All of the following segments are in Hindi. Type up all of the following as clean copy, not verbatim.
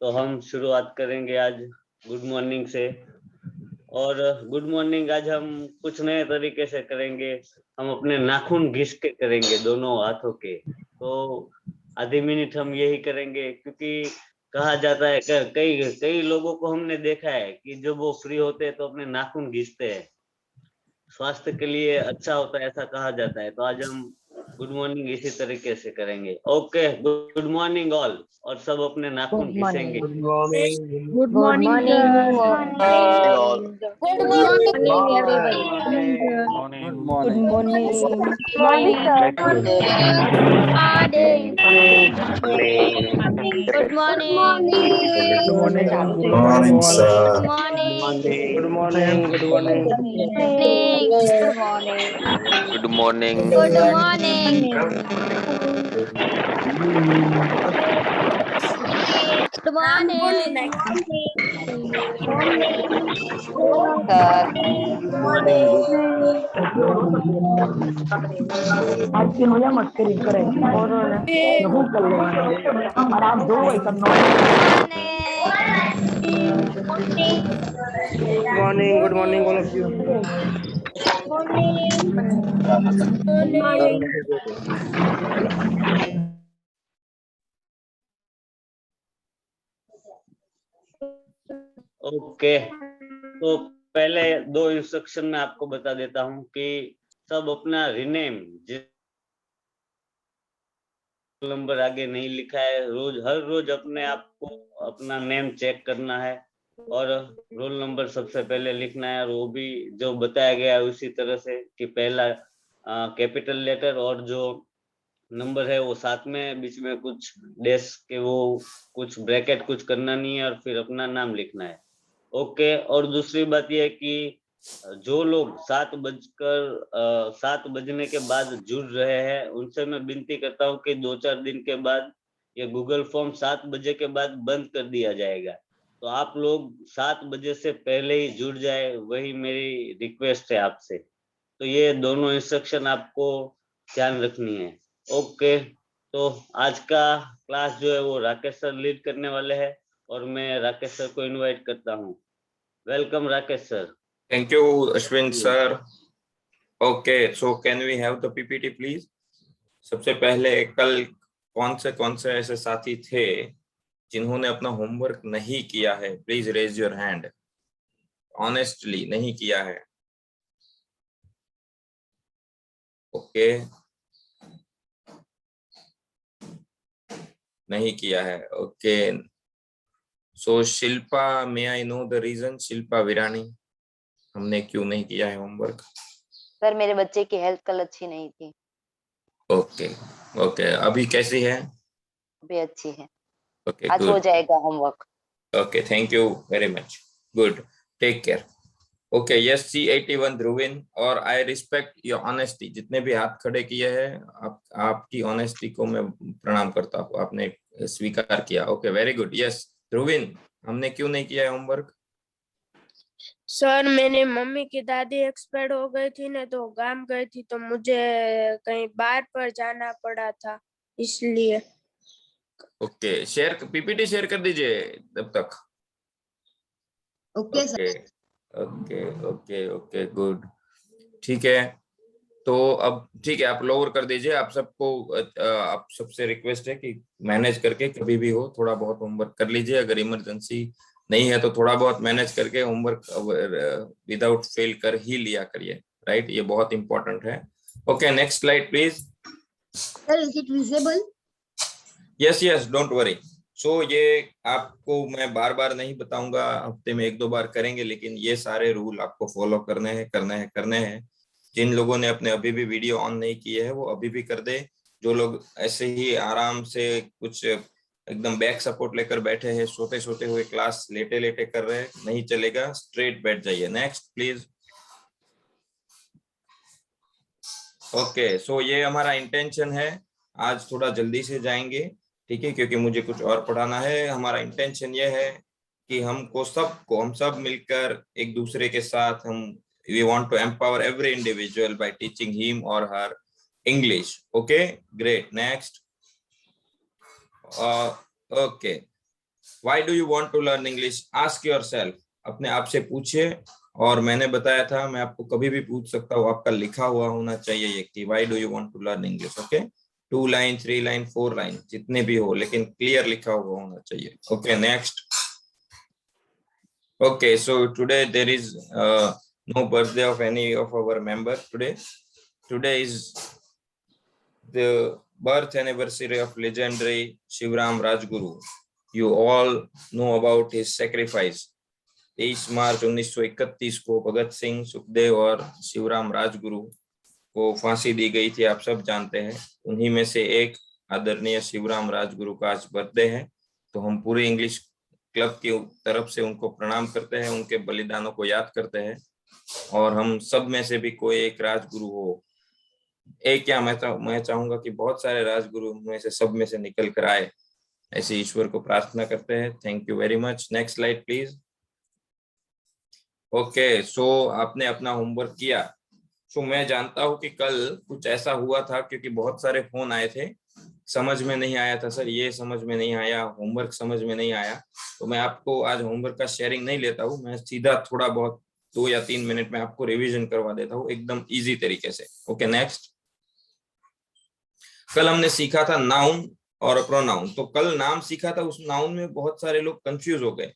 तो हम शुरुआत करेंगे आज गुड मॉर्निंग से। और गुड मॉर्निंग आज हम कुछ नए तरीके से करेंगे। हम अपने नाखून घिस के करेंगे दोनों हाथों के। तो आधी मिनट हम यही करेंगे, क्योंकि कहा जाता है कई कई लोगों को हमने देखा है कि जब वो फ्री होते हैं तो अपने नाखून घिसते हैं, स्वास्थ्य के लिए अच्छा होता है, ऐसा कहा जाता है। तो आज हम गुड मॉर्निंग इसी तरीके से करेंगे। Okay, good morning all. और सब अपने नाखून गुड मॉर्निंग। घिसेंगे। Good morning. Good good morning, morning sir. All. Good Good morning morning. Everybody. Good good morning. Morning. Morning, sir. Good morning. Good morning good good morning morning all. Sir. Good morning. Good morning. Good morning. Good morning. Good morning. Good morning. Good morning sir. आज की मुझे मस्करी करे और भूख कर ले और आप दो ऐसा morning. Good morning all of you. Okay, तो पहले दो इंस्ट्रक्शन मैं आपको बता देता हूं कि सब अपना रिनेम, जिस नंबर आगे नहीं लिखा है, हर रोज अपने आप को अपना नेम चेक करना है और रोल नंबर सबसे पहले लिखना है। और वो भी जो बताया गया है उसी तरह से कि पहला कैपिटल लेटर और जो नंबर है वो साथ में, बीच में कुछ डैश के वो कुछ ब्रैकेट कुछ करना नहीं है, और फिर अपना नाम लिखना है। ओके, और दूसरी बात यह है कि जो लोग 7 बजने के बाद जुड़ रहे हैं उनसे मैं विनती करता हूँ कि 2-4 दिन के बाद ये गूगल फॉर्म 7 बजे के बाद बंद कर दिया जाएगा। तो आप लोग 7 बजे से पहले ही जुड़ जाए, वही मेरी रिक्वेस्ट है आपसे। तो ये दोनों इंस्ट्रक्शन आपको ध्यान रखनी है। ओके, तो आज का क्लास जो है वो राकेश सर लीड करने वाले हैं और मैं राकेश सर को इनवाइट करता हूँ। Welcome Rakesh sir. Thank you Ashwin sir. Okay, so can we have the PPT please. सबसे पहले कल कौन से ऐसे साथी थे जिन्होंने अपना होमवर्क नहीं किया है? Please raise your hand. Honestly नहीं किया है। ओके, नहीं किया है। Okay, so Shilpa, may I know the reason? Shilpa Virani, हमने क्यों नहीं किया है होमवर्क? सर मेरे बच्चे की हेल्थ कल अच्छी नहीं थी। ओके ओके, अभी कैसी है? अभी अच्छी है। ओके आज हो गुड। जाएगा homework. Okay, thank you very much. Good, take care. Okay, yes C81 Dhruvin, और आई रिस्पेक्ट योर ऑनेस्टी। जितने भी हाथ खड़े किए हैं, आपकी ऑनेस्टी को मैं प्रणाम करता हूँ, आपने स्वीकार किया। Okay, very good. Yes Dhruvin, हमने क्यों नहीं किया है होमवर्क? सर मैंने मम्मी की दादी एक्सपायर हो गई थी ना, तो गांव गई थी, तो मुझे कहीं बाहर पर जाना पड़ा था, इसलिए। ओके, शेयर पीपीटी शेयर कर दीजिए तब तक। Okay okay okay okay okay good, ठीक है। तो अब ठीक है, आप लोअर कर दीजिए। आप सबको आप सबसे रिक्वेस्ट है कि मैनेज करके कभी भी हो थोड़ा बहुत होमवर्क कर लीजिए। अगर इमरजेंसी नहीं है तो थोड़ा बहुत मैनेज करके होमवर्क विदाउट फेल कर ही लिया करिए, राइट? ये बहुत इंपॉर्टेंट है। Okay, next slide please. Sir, is it visible? Yes yes, don't worry. So ये आपको मैं बार बार नहीं बताऊंगा, हफ्ते में 1-2 बार करेंगे, लेकिन ये सारे रूल आपको फॉलो करने हैं। जिन लोगों ने अपने अभी भी वीडियो ऑन नहीं किए है वो अभी भी कर दे। जो लोग ऐसे ही आराम से कुछ एकदम बैक सपोर्ट लेकर बैठे हैं, सोते सोते हुए क्लास लेटे लेटे कर रहे हैं, नहीं चलेगा, स्ट्रेट बैठ जाइए। Next please. ओके, सो ये हमारा इंटेंशन है, आज थोड़ा जल्दी से जाएंगे, ठीक है, क्योंकि मुझे कुछ और पढ़ाना है। हमारा इंटेंशन ये है कि हम सब मिलकर एक दूसरे के साथ we want to empower every individual by teaching him or her English. Okay, great. Next. Okay, why do you want to learn English? Ask yourself, अपने आप से पूछिए। और मैंने बताया था, मैं आपको कभी भी पूछ सकता हूँ, आपका लिखा हुआ होना चाहिए ये कि why do you want to learn English. Okay, 2 line, 3 line, 4 line, जितने भी हो, लेकिन क्लियर लिखा हुआ होना चाहिए। Okay, next. Okay, so today there is no birthday of any of our member today. Today is the birth anniversary of legendary Shivram Rajguru. You all know about his sacrifice. 23 मार्च 1931 को भगत सिंह, सुखदेव और शिवराम राजगुरु को फांसी दी गई थी, आप सब जानते हैं। उन्हीं में से एक आदरणीय शिवराम राजगुरु का आज बर्थडे है, तो हम पूरे इंग्लिश क्लब की तरफ से उनको प्रणाम करते हैं, उनके बलिदानों को याद करते हैं। और हम सब में से भी कोई एक राजगुरु हो, एक क्या मैं चाहूंगा कि बहुत सारे राजगुरु में से सब में से निकल कर आए, ऐसे ईश्वर को प्रार्थना करते हैं। Thank you very much. Next slide please. Okay, so आपने अपना होमवर्क किया। सो मैं जानता हूं कि कल कुछ ऐसा हुआ था, क्योंकि बहुत सारे फोन आए थे, समझ में नहीं आया था सर, ये समझ में नहीं आया, होमवर्क समझ में नहीं आया। तो मैं आपको आज होमवर्क का शेयरिंग नहीं लेता हूँ, मैं सीधा थोड़ा बहुत 2 या 3 मिनट में आपको रिवीजन करवा देता हूँ एकदम इजी तरीके से। Okay, next. कल हमने सीखा था नाउन और प्रोनाउन। तो कल नाम सीखा था, उस नाउन में बहुत सारे लोग कंफ्यूज हो गए,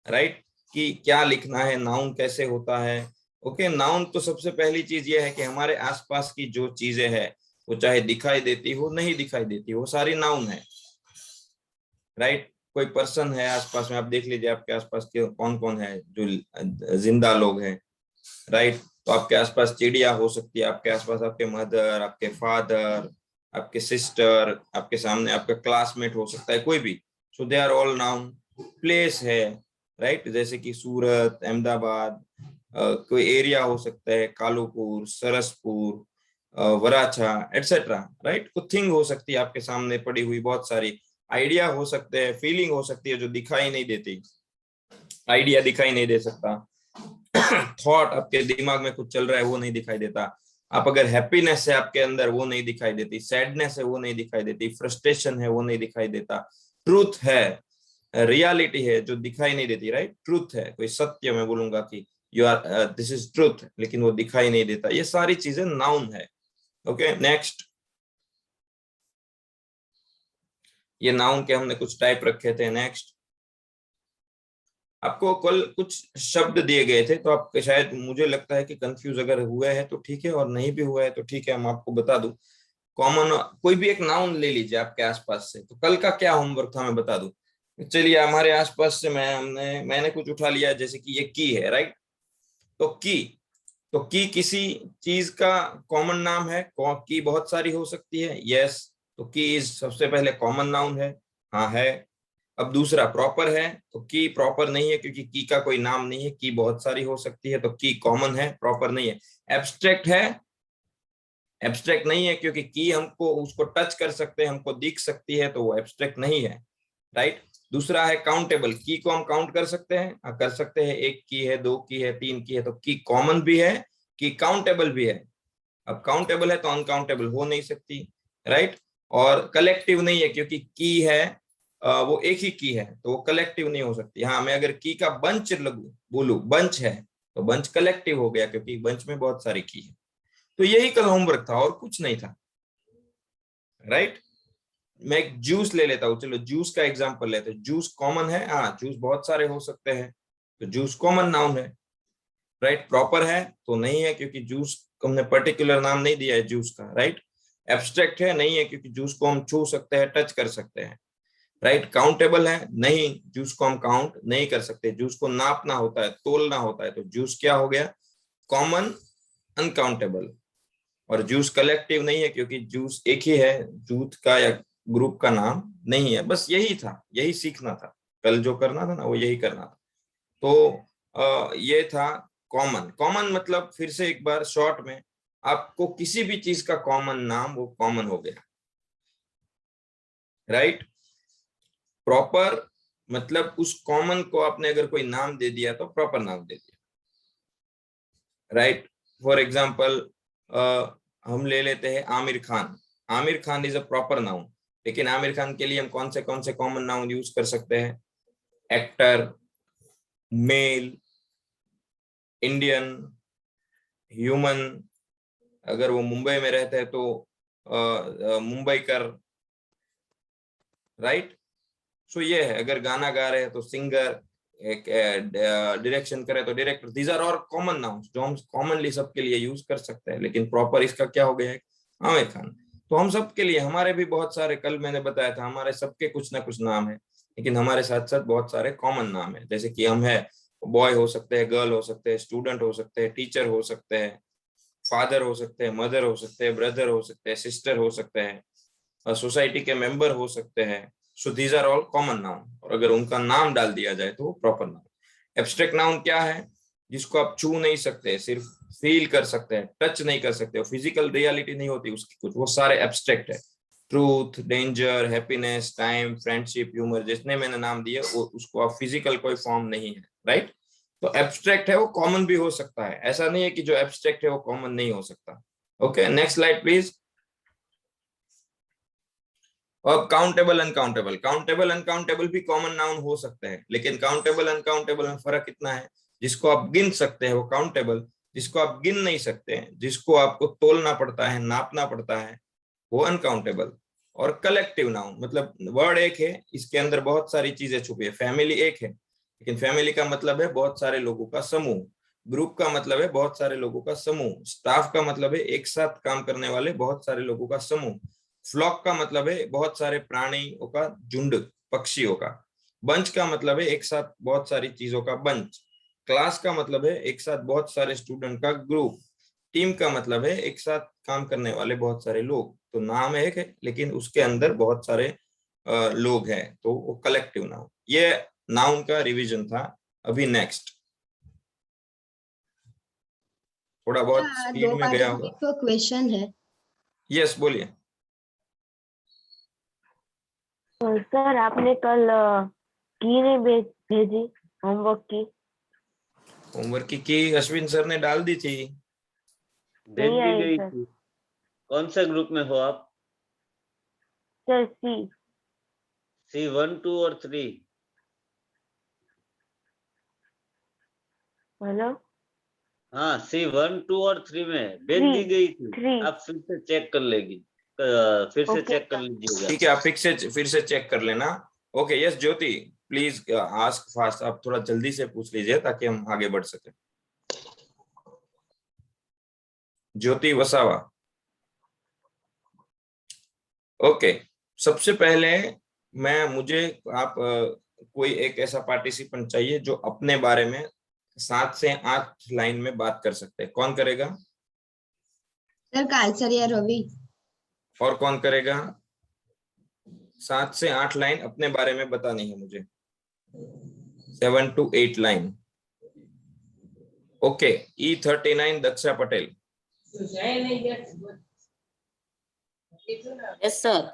राइट, कि क्या लिखना है, नाउन कैसे होता है। ओके, नाउन तो सबसे पहली चीज ये है कि हमारे आसपास की जो चीजें हैं, वो चाहे दिखाई देती हो नहीं दिखाई देती हो, वो सारी नाउन है, राइट। कोई पर्सन है आसपास में, आप देख लीजिए आपके आसपास के कौन कौन है जो जिंदा लोग हैं, राइट। तो आपके आसपास चिड़िया हो सकती है, आपके आसपास आपके मदर, आपके फादर, आपके सिस्टर, आपके सामने आपका क्लासमेट हो सकता है, कोई भी। So they are all noun. Place है, राइट, जैसे कि सूरत, अहमदाबाद, कोई एरिया हो सकता है, कालूपुर, सरसपुर, वराछा, एटसेट्रा, राइट। कुछ थिंग हो सकती है आपके सामने पड़ी हुई, बहुत सारी आइडिया हो सकते हैं, फीलिंग हो सकती है जो दिखाई नहीं देती, आइडिया दिखाई नहीं दे सकता, थॉट आपके दिमाग में कुछ चल रहा है वो नहीं दिखाई देता, आप अगर हैप्पीनेस है आपके अंदर वो नहीं दिखाई देती, सैडनेस है वो नहीं दिखाई देती, फ्रस्ट्रेशन है वो नहीं दिखाई देता, ट्रूथ है, रियलिटी है जो दिखाई नहीं देती, राइट। ट्रूथ है, कोई सत्य मैं बोलूंगा कि you are this is truth, लेकिन वो दिखाई नहीं देता, ये सारी चीजें नाउन है। Okay, next. ये नाउन के हमने कुछ टाइप रखे थे। नेक्स्ट, आपको कल कुछ शब्द दिए गए थे, तो आप शायद, मुझे लगता है कि कंफ्यूज अगर हुए हैं तो ठीक है, और नहीं भी हुआ है तो ठीक है, हम आपको बता दूं। कॉमन कोई भी एक नाउन ले लीजिए आपके आसपास से। तो कल का क्या होमवर्क था मैं बता दूं। चलिए, हमारे आसपास से मैंने कुछ उठा लिया, जैसे कि ये की है, राइट। तो की किसी चीज का कॉमन नाम है। की बहुत सारी हो सकती है, यस। तो की सबसे पहले कॉमन नाउन है, हाँ है। अब दूसरा प्रॉपर है, तो की प्रॉपर नहीं है क्योंकि की का कोई नाम नहीं है, की बहुत सारी हो सकती है, तो की कॉमन है, प्रॉपर नहीं है। एब्स्ट्रैक्ट है, एब्स्ट्रैक्ट नहीं है क्योंकि की हमको उसको टच कर सकते हैं, हमको दिख सकती है, तो वो एब्स्ट्रैक्ट नहीं है, राइट। दूसरा है काउंटेबल, की को हम काउंट कर सकते हैं, कर सकते हैं, 1 की है, 2 की है, 3 की है, तो की कॉमन भी है, की काउंटेबल भी है। अब काउंटेबल है तो अनकाउंटेबल हो नहीं सकती, राइट। और कलेक्टिव नहीं है क्योंकि की है वो एक ही की है, तो वो कलेक्टिव नहीं हो सकती। हाँ, मैं अगर की का बंच बोलूं, बंच है, तो बंच कलेक्टिव हो गया क्योंकि बंच में बहुत सारी की है। तो यही कल होमवर्क था और कुछ नहीं था, राइट। मैं एक जूस ले लेता हूँ, चलो जूस का एग्जांपल लेते हैं। जूस कॉमन है, हाँ, जूस बहुत सारे हो सकते हैं, तो जूस कॉमन नाउन है, राइट। प्रॉपर है तो नहीं है क्योंकि जूस को हमने पर्टिकुलर नाम नहीं दिया है जूस का, राइट। एब्स्ट्रैक्ट है, नहीं है क्योंकि जूस को हम छू सकते हैं, टच कर सकते हैं, राइट। काउंटेबल है, नहीं, जूस को हम काउंट नहीं कर सकते, जूस को नापना होता है, तोलना होता है, तो जूस क्या हो गया, कॉमन, अनकाउंटेबल। और जूस कलेक्टिव नहीं है क्योंकि जूस एक ही है, जूथ का या ग्रुप का नाम नहीं है। बस यही था, यही सीखना था कल, जो करना था ना वो यही करना था। तो ये था कॉमन। कॉमन मतलब, फिर से एक बार शॉर्ट में, आपको किसी भी चीज का कॉमन नाम, वो कॉमन हो गया, राइट। प्रॉपर मतलब उस कॉमन को आपने अगर कोई नाम दे दिया तो प्रॉपर नाम दे दिया, राइट। फॉर एग्जाम्पल हम ले लेते हैं Aamir Khan. Aamir Khan is a proper noun, लेकिन आमिर खान के लिए हम कौन से कॉमन नाउन यूज कर सकते हैं? एक्टर, मेल, इंडियन, ह्यूमन, अगर वो मुंबई में रहते हैं तो मुंबईकर, राइट। सो ये है, अगर गाना गा रहे हैं तो सिंगर, एक डायरेक्शन करे तो डायरेक्टर। दीज आर और कॉमन नाउन्स जो हम कॉमनली सबके लिए यूज कर सकते हैं, लेकिन प्रॉपर इसका क्या हो गया है? आमिर खान। तो हम सबके लिए, हमारे भी बहुत सारे, कल मैंने बताया था, हमारे सबके कुछ ना कुछ नाम है, लेकिन हमारे साथ साथ बहुत सारे कॉमन नाम है। जैसे कि हम है, बॉय हो सकते हैं, गर्ल हो सकते हैं, स्टूडेंट हो सकते हैं, टीचर हो सकते हैं, फादर हो सकते हैं, मदर हो सकते हैं, ब्रदर हो सकते हैं, सिस्टर हो सकते हैं, सोसाइटी के मेंबर हो सकते हैं। So these are all common noun, और अगर उनका नाम डाल दिया जाए तो प्रॉपर नाउन। एब्स्ट्रैक्ट नाउन क्या है? जिसको आप छू नहीं सकते, सिर्फ फील कर सकते हैं, टच नहीं कर सकते, फिजिकल रियलिटी नहीं होती उसकी कुछ, वो सारे एब्स्ट्रैक्ट है। Truth, danger, happiness, time, friendship, humour, जितने मैंने नाम दिए वो उसको आप फिजिकल कोई फॉर्म नहीं है, राइट। तो एब्स्ट्रैक्ट है वो कॉमन भी हो सकता है, ऐसा नहीं है कि जो एब्स्ट्रैक्ट है वो कॉमन नहीं हो सकता। Okay, next slide please. और काउंटेबल, अनकाउंटेबल। काउंटेबल, अनकाउंटेबल भी कॉमन नाउन हो सकते हैं, लेकिन काउंटेबल, अनकाउंटेबल में फर्क इतना है, जिसको आप गिन सकते हैं वो काउंटेबल, जिसको आप गिन नहीं सकते हैं, जिसको आपको तोलना पड़ता है, नापना पड़ता है, वो अनकाउंटेबल। और कलेक्टिव नाउन मतलब वर्ड एक है, इसके अंदर बहुत सारी चीजें छुपी है। फैमिली एक है, लेकिन फैमिली का मतलब है बहुत सारे लोगों का समूह। ग्रुप का मतलब है बहुत सारे लोगों का समूह। स्टाफ का मतलब है एक साथ काम करने वाले बहुत सारे लोगों का समूह। फ्लॉक का मतलब है बहुत सारे प्राणियों का झुंड, पक्षियों का। बंच का मतलब है एक साथ बहुत सारी चीजों का बंच। क्लास का मतलब है एक साथ बहुत सारे स्टूडेंट का ग्रुप। टीम का मतलब है एक साथ काम करने वाले बहुत सारे लोग। तो नाम एक है, लेकिन उसके अंदर बहुत सारे लोग हैं, तो वो कलेक्टिव नाउन। ये नाउन का रिवीजन था। अभी नेक्स्ट, थोड़ा बहुत स्पीड दो में गया होगा। तो क्वेश्चन है। यस, बोलिए। सर आपने कल की नहीं भेजी होमवर्क की? होमवर्क की अश्विन सर ने डाल दी थी। भेज नहीं दी आई गई सर। थी। कौन से ग्रुप में हो आप? सर सी। C1, 2 और 3? हेलो। हाँ, C1, 2 और 3 में भेज दी गई थी। 3। आप फिर से चेक कर लेगी, फिर से ओके चेक कर लीजिएगा। ठीक है, आप फिर से चेक कर लेना। Okay, yes Jyoti, please ask fast. आप थोड़ा जल्दी से पूछ लीजिए ताकि हम आगे बढ़ सके। ज्योति वसावा। ओके, सबसे पहले मुझे आप कोई एक ऐसा पार्टिसिपेंट चाहिए जो अपने बारे में 7 से 8 लाइन में बात कर सकते हैं। कौन करेगा? सर कालसर या रवि। और कौन करेगा? 7 से 8 लाइन अपने बारे में बतानी है मुझे, 7 to 8 line. Okay, E39 Daksha Patel. Yes sir.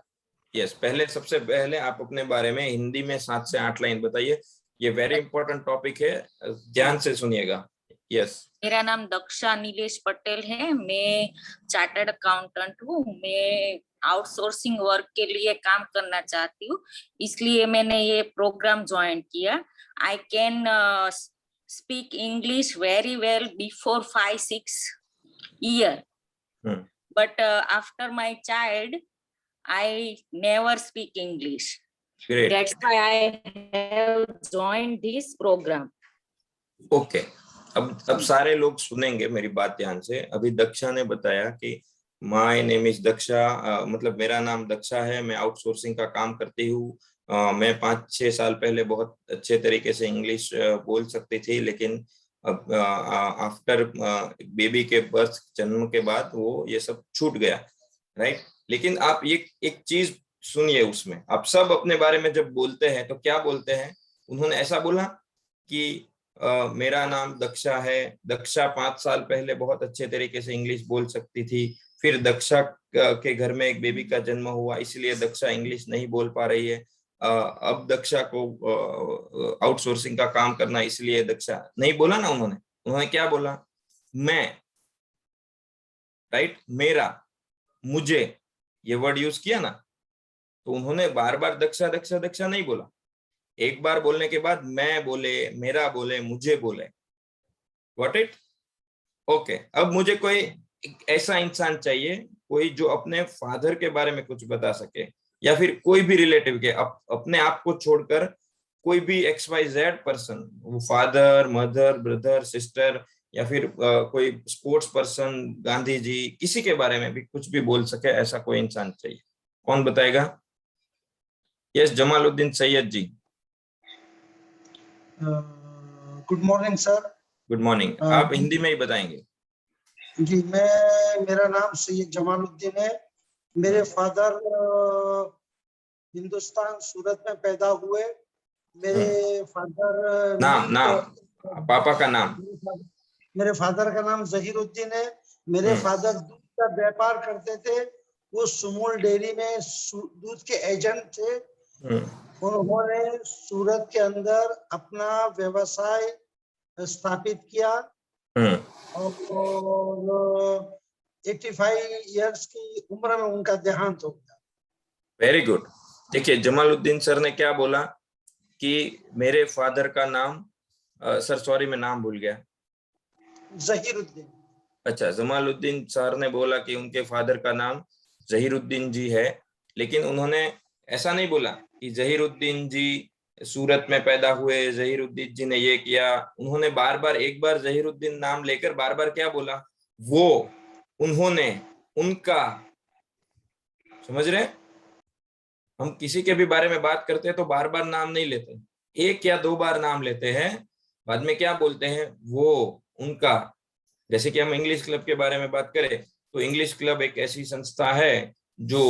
Yes, सबसे पहले आप अपने बारे में हिंदी में 7 से 8 लाइन बताइए। ये वेरी इंपॉर्टेंट टॉपिक है, ध्यान से सुनिएगा। यस। मेरा नाम दक्षा नीलेश पटेल है। मैं चार्टर्ड अकाउंटेंट हूँ। मैं आउटसोर्सिंग वर्क के लिए काम करना चाहती हूँ, इसलिए मैंने ये प्रोग्राम ज्वाइन किया। I can speak English very well before 5-6 years, but after my child I never speak English. Great. That's why I have joined this program. Okay, अब सारे लोग सुनेंगे मेरी बात ध्यान से। अभी दक्षा ने बताया कि माय नेम इज दक्षा, मतलब मेरा नाम दक्षा है, मैं आउटसोर्सिंग का काम करती हूँ। मैं 5-6 साल पहले बहुत अच्छे तरीके से इंग्लिश बोल सकती थी, लेकिन अब आफ्टर बेबी के बर्थ, जन्म के बाद वो ये सब छूट गया, राइट। लेकिन आप ये एक चीज सुनिए, उसमें आप सब अपने बारे में जब बोलते हैं तो क्या बोलते हैं? उन्होंने ऐसा बोला कि मेरा नाम दक्षा है, दक्षा 5 साल पहले बहुत अच्छे तरीके से इंग्लिश बोल सकती थी, फिर दक्षा के घर में एक बेबी का जन्म हुआ, इसलिए दक्षा इंग्लिश नहीं बोल पा रही है। अब दक्षा को आउटसोर्सिंग का काम करना, इसलिए दक्षा नहीं बोला ना। उन्होंने क्या बोला? मैं, राइट, मेरा, मुझे, ये वर्ड यूज किया ना। तो उन्होंने बार बार दक्षा दक्षा दक्षा नहीं बोला। एक बार बोलने के बाद मैं बोले, मेरा बोले, मुझे बोले। Got it? ओके, अब मुझे कोई ऐसा इंसान चाहिए, कोई जो अपने फादर के बारे में कुछ बता सके, या फिर कोई भी रिलेटिव के, अपने आप को छोड़कर कोई भी XYZ पर्सन, वो फादर, मदर, ब्रदर, सिस्टर, या फिर कोई स्पोर्ट्स पर्सन, गांधी जी, किसी के बारे में भी कुछ भी बोल सके, ऐसा कोई इंसान चाहिए। कौन बताएगा? Yes, Jamaluddin Syed ji. Good morning sir. Good morning. आप हिंदी में ही बताएंगे? जी, मेरा नाम सैयद जमालुद्दीन है। मेरे फादर हिंदुस्तान सूरत में पैदा हुए। मेरे फादर नाम पापा का नाम? मेरे फादर का नाम जहीरुद्दीन है। मेरे फादर दूध का व्यापार करते थे। वो सुमूल डेयरी में दूध के एजेंट थे। उन्होंने सूरत के अंदर अपना व्यवसाय स्थापित किया और 85 इयर्स की उम्र में उनका देहांत हो गया। Very good. देखिए, जमालुद्दीन सर ने क्या बोला कि मेरे फादर का नाम, सर सॉरी मैं नाम भूल गया। जहीरुद्दीन। अच्छा, जमालुद्दीन सर ने बोला कि उनके फादर का नाम जहीरुद्दीन जी है, लेकिन उन्होंने ऐसा नहीं बोला कि जहीरुद्दीन जी सूरत में पैदा हुए, जहीरुद्दीन जी ने ये किया। उन्होंने बार बार, एक बार जहीरुद्दीन नाम लेकर बार बार क्या बोला? वो, उन्होंने, उनका। समझ रहे? हम किसी के भी बारे में बात करते हैं तो बार बार नाम नहीं लेते, एक या दो बार नाम लेते हैं, बाद में क्या बोलते हैं? वो, उनका। जैसे कि हम इंग्लिश क्लब के बारे में बात करें तो इंग्लिश क्लब एक ऐसी संस्था है जो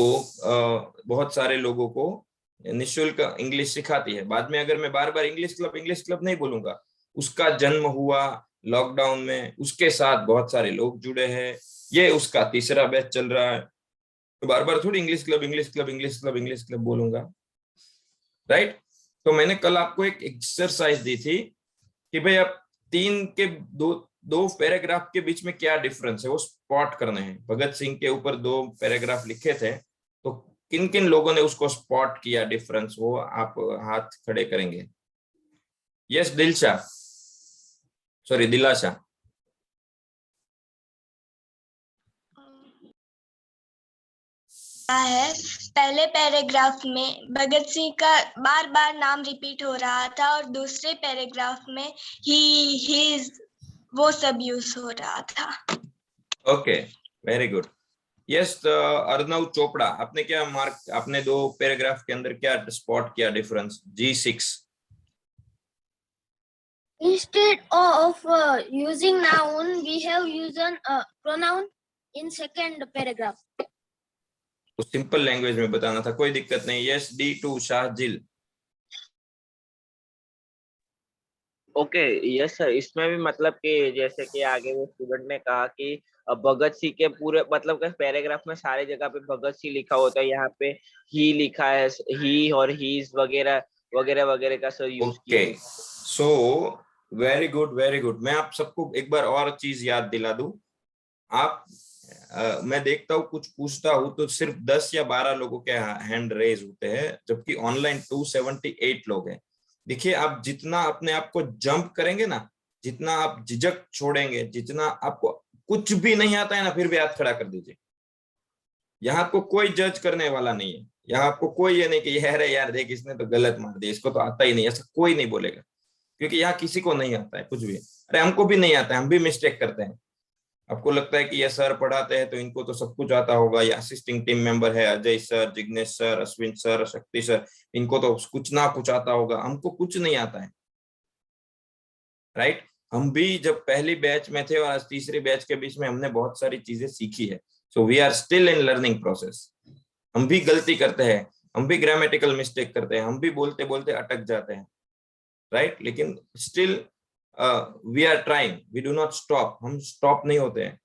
बहुत सारे लोगों को निःशुल्क इंग्लिश सिखाती है। बाद में अगर मैं बार बार इंग्लिश क्लब नहीं बोलूंगा, उसका जन्म हुआ लॉकडाउन में, उसके साथ बहुत सारे लोग जुड़े हैं, ये उसका तीसरा बैच चल रहा है, तो बार बार थोड़ी इंग्लिश क्लब बोलूंगा, राइट? तो मैंने कल आपको एक एक्सरसाइज दी थी कि भाई आप तीन के दो पैराग्राफ के बीच में क्या डिफरेंस है वो स्पॉट करने हैं। भगत सिंह के ऊपर 2 पैराग्राफ लिखे थे, तो किन किन लोगों ने उसको स्पॉट किया डिफरेंस, वो आप हाथ खड़े करेंगे। यस, दिलाशा। है। पहले पैराग्राफ में भगत सिंह का बार बार नाम रिपीट हो रहा था और दूसरे पैराग्राफ में ही, हिज, वो सब यूज हो रहा था। Okay, very good. Yes, Arnav Chopra, आपने क्या मार्क, आपने 2 पैराग्राफ के अंदर क्या स्पॉट किया difference? G6। Instead of using noun, we have used pronoun in second paragraph. तो सिंपल लैंग्वेज में बताना था, कोई दिक्कत नहीं। Yes, D2 Shahjil. Okay, yes sir. इसमें भी मतलब कि जैसे कि आगे वो स्टूडेंट ने कहा कि भगत सिंह के पूरे मतलब के पैराग्राफ में सारी जगह पे भगत सिंह लिखा होता है, यहाँ पे ही लिखा है, ही और हीज वगैरह वगैरह वगैरह का सर यूज किया। Okay, so very good, very good. मैं आप सबको एक बार और चीज याद दिला दूं। आप मैं देखता हूँ, कुछ पूछता हूँ तो सिर्फ 10 या 12 लोगों के हैंड रेज होते हैं, जबकि ऑनलाइन 278 लोग हैं। देखिए, आप जितना अपने आप को जंप करेंगे ना, जितना आप झिझक छोड़ेंगे, जितना आपको कुछ भी नहीं आता है ना, फिर भी हाथ खड़ा कर दीजिए। यहाँ आपको कोई जज करने वाला नहीं है। यहाँ आपको कोई ये नहीं कि यार देख इसने तो गलत मार दिया, इसको तो आता ही नहीं, ऐसा कोई नहीं बोलेगा, क्योंकि यहाँ किसी को नहीं आता है कुछ भी। अरे हमको भी नहीं आता है, हम भी मिस्टेक करते हैं। आपको लगता है कि ये सर पढ़ाते हैं तो इनको तो सब कुछ आता होगा, या असिस्टिंग टीम मेंबर है Ajay sir, Jignesh sir, Ashwin sir, शक्ति सर, इनको तो कुछ ना कुछ आता होगा। हमको कुछ नहीं आता है, राइट? हम भी जब पहली बैच में थे और आज तीसरी बैच के बीच में हमने बहुत सारी चीजें सीखी है। So we are still in learning process. हम भी गलती करते हैं, हम भी ग्रामेटिकल मिस्टेक करते हैं, हम भी बोलते बोलते अटक जाते हैं, राइट? लेकिन still we are trying, we do not stop. हम स्टॉप नहीं होते हैं,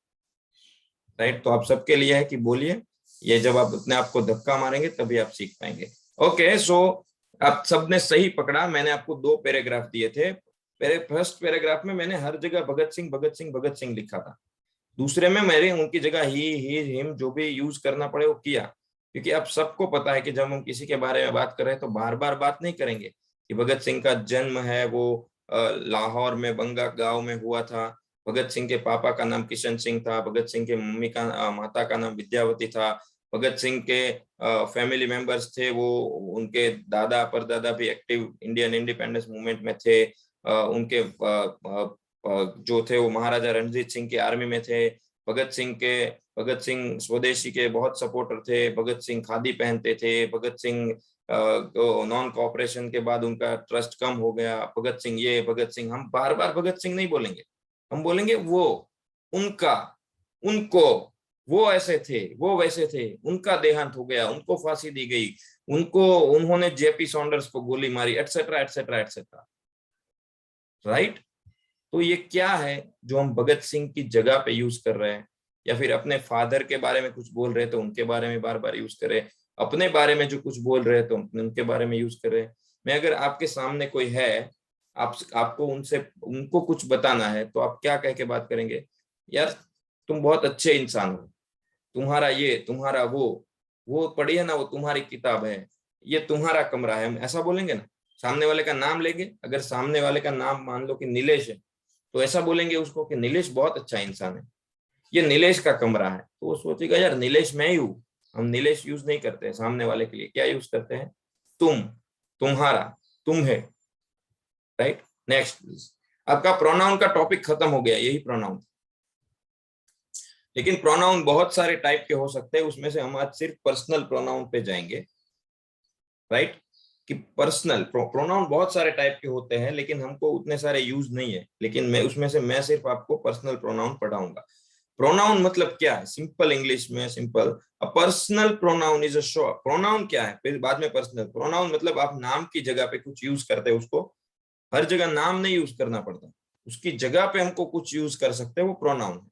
राइट? तो आप सबके लिए है कि बोलिए, ये जब आप अपने आप को धक्का मारेंगे तभी आप सीख पाएंगे। ओके, सो आप सबने सही पकड़ा। मैंने आपको 2 पैराग्राफ दिए थे। फर्स्ट पैराग्राफ में मैंने हर जगह भगत सिंह लिखा था। दूसरे में मैंने उनकी जगह ही, हिम जो भी यूज करना पड़े वो किया, क्योंकि अब सबको पता है कि जब हम किसी के बारे में बात कर रहे हैं तो बार बार बात नहीं करेंगे कि भगत सिंह का जन्म है वो लाहौर में बंगा गांव में हुआ था, भगत सिंह के पापा का नाम किशन सिंह था, भगत सिंह के माता का नाम विद्यावती था, भगत सिंह के फैमिली मेंबर्स थे वो, उनके दादा परदादा भी एक्टिव इंडियन इंडिपेंडेंस मूवमेंट में थे, उनके जो थे वो महाराजा रणजीत सिंह की आर्मी में थे, भगत सिंह स्वदेशी के बहुत सपोर्टर थे, भगत सिंह खादी पहनते थे, भगत सिंह नॉन कोऑपरेशन के बाद उनका ट्रस्ट कम हो गया, भगत सिंह ये भगत सिंह, हम बार बार भगत सिंह नहीं बोलेंगे, हम बोलेंगे वो, उनका, उनको, वो ऐसे थे, वो वैसे थे, उनका देहांत हो गया, उनको फांसी दी गई, उन्होंने जेपी सॉन्डर्स को गोली मारी, एटसेट्रा एटसेट्रा एटसेट्रा, राइट। तो ये क्या है जो हम भगत सिंह की जगह पे यूज कर रहे हैं, या फिर अपने फादर के बारे में कुछ बोल रहे हैं तो उनके बारे में बार बार यूज कर रहे हैं, अपने बारे में जो कुछ बोल रहे हैं तो उनके बारे में यूज कर रहे हैं। मैं अगर आपके सामने कोई है, आपको उनको कुछ बताना है तो आप क्या कह के बात करेंगे? यार तुम बहुत अच्छे इंसान हो, तुम्हारा ये, तुम्हारा वो पढ़ी है ना, वो तुम्हारी किताब है, ये तुम्हारा कमरा है, हम ऐसा बोलेंगे ना। सामने वाले का नाम लेंगे, अगर सामने वाले का नाम मान लो कि नीलेश है तो ऐसा बोलेंगे उसको कि नीलेश बहुत अच्छा इंसान है, ये नीलेश का कमरा है, तो वो सोचेगा यार नीलेश मैं ही हूँ। हम नीलेश यूज नहीं करते सामने वाले के लिए, क्या यूज करते हैं? तुम, तुम्हारा, तुम्हें, राइट। Next please. आपका प्रोनाउन का टॉपिक खत्म हो गया, यही प्रोनाउन। लेकिन प्रोनाउन बहुत सारे टाइप के हो सकते हैं, उसमें से हम आज सिर्फ पर्सनल प्रोनाउन पे जाएंगे, राइट। कि पर्सनल प्रोनाउन बहुत सारे टाइप के होते हैं लेकिन हमको उतने सारे यूज नहीं है, लेकिन मैं सिर्फ आपको पर्सनल प्रोनाउन पढ़ाऊंगा। प्रोनाउन मतलब क्या है? सिंपल इंग्लिश में simple, a personal pronoun is a short. Pronoun क्या है? फिर बाद में पर्सनल। प्रोनाउन मतलब आप नाम की जगह पे कुछ यूज करते हैं, उसको हर जगह नाम नहीं यूज करना पड़ता, उसकी जगह पे हमको कुछ यूज कर सकते हैं, वो प्रोनाउन है।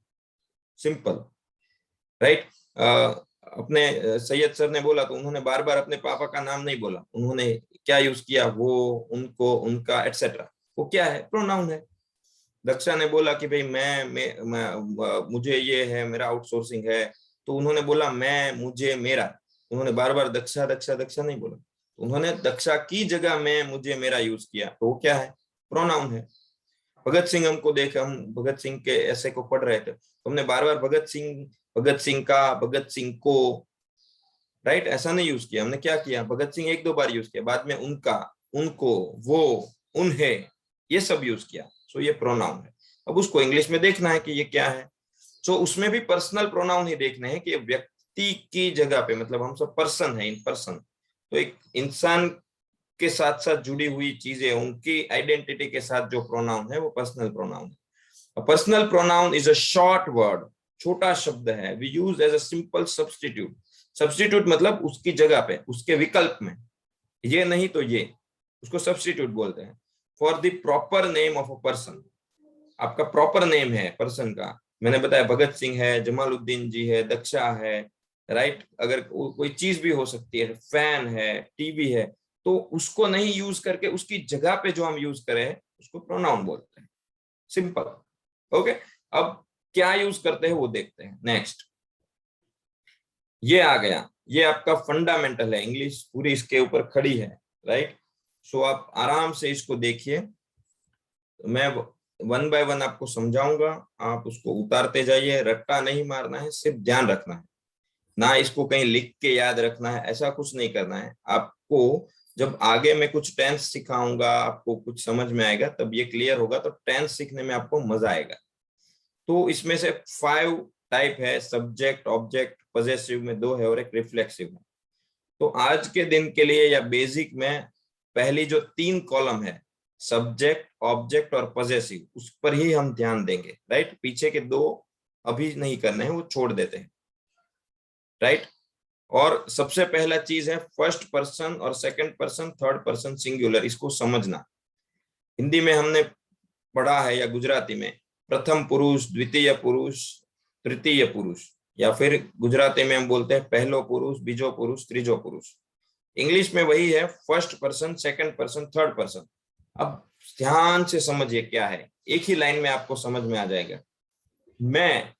Simple, right. अपने सैयद सर ने बोला तो उन्होंने बार बार अपने पापा का नाम नहीं बोला, उन्होंने क्या यूज किया? वो, उनको, उनका, एटसेट्रा। वो क्या है? प्रोनाउन है। दक्षा ने बोला कि भाई मैं मुझे ये है, मेरा आउटसोर्सिंग है, तो उन्होंने बोला मैं, मुझे, मेरा। उन्होंने बार बार दक्षा दक्षा दक्षा नहीं बोला, उन्होंने दक्षा की जगह मैं, मुझे, मेरा यूज किया, तो वो क्या है? प्रोनाउन है। भगत सिंह हमको देख, हम भगत सिंह के ऐसे को पढ़ रहे थे तो हमने बार बार भगत सिंह का, भगत सिंह को, राइट, ऐसा नहीं यूज किया। हमने क्या किया? भगत सिंह एक दो बार यूज किया, बाद में उनका, उनको, वो, उन्हें, ये सब यूज किया। सो ये प्रोनाउन है। अब उसको इंग्लिश में देखना है कि ये क्या है। सो उसमें भी पर्सनल प्रोनाउन ही देखने हैं कि व्यक्ति की जगह पे, मतलब हम सब पर्सन है, इन पर्सन, तो एक इंसान के साथ साथ जुड़ी हुई चीजें, उनकी आइडेंटिटी के साथ जो प्रोनाउन है वो पर्सनल प्रोनाउन है। Personal pronoun is a short word, छोटा शब्द है। We use as a simple substitute. Substitute मतलब उसकी जगह पे, उसके विकल्प में, ये नहीं तो ये, उसको सब्स्टिट्यूट बोलते हैं। For the proper name of a person, आपका प्रॉपर नेम है पर्सन का, मैंने बताया भगत सिंह है, जमालुद्दीन जी है, दक्षा है, राइट। अगर कोई चीज भी हो सकती है, फैन है, टीवी है, तो उसको नहीं यूज करके उसकी जगह पे जो हम यूज करें उसको प्रोनाउन बोलते हैं। Simple, okay. अब क्या यूज करते हैं वो देखते हैं। नेक्स्ट, ये आ गया, ये आपका फंडामेंटल है, इंग्लिश पूरी इसके ऊपर खड़ी है, राइट। सो आप आराम से इसको देखिए, मैं वन बाय वन आपको समझाऊंगा, आप उसको उतारते जाइए, रट्टा नहीं मारना है, सिर्फ ध्यान रखना है, ना इसको कहीं लिख के याद रखना है, ऐसा कुछ नहीं करना है आपको। जब आगे मैं कुछ टेंस सिखाऊंगा, आपको कुछ समझ में आएगा, तब ये क्लियर होगा, तो टेंस सीखने में आपको मजा आएगा। तो इसमें से 5 टाइप है, सब्जेक्ट, ऑब्जेक्ट, पॉजेसिव में 2 है और एक रिफ्लेक्सिव है। तो आज के दिन के लिए या बेसिक में पहली जो 3 कॉलम है, सब्जेक्ट, ऑब्जेक्ट और पॉजेसिव, उस पर ही हम ध्यान देंगे, राइट। पीछे के 2 अभी नहीं करने हैं, वो छोड़ देते हैं, राइट। और सबसे पहला चीज है फर्स्ट पर्सन और second person, third person singular, इसको समझना। हिंदी में हमने पढ़ा है या गुजराती में प्रथम पुरुष, द्वितीय पुरुष, तृतीय पुरुष, या फिर गुजराती में हम बोलते हैं पहलो पुरुष, बीजो पुरुष, त्रीजो पुरुष। इंग्लिश में वही है, first person, second person, third person. अब ध्यान से समझिए क्या है, एक ही लाइन में आपको समझ में आ जाएगा। मैं,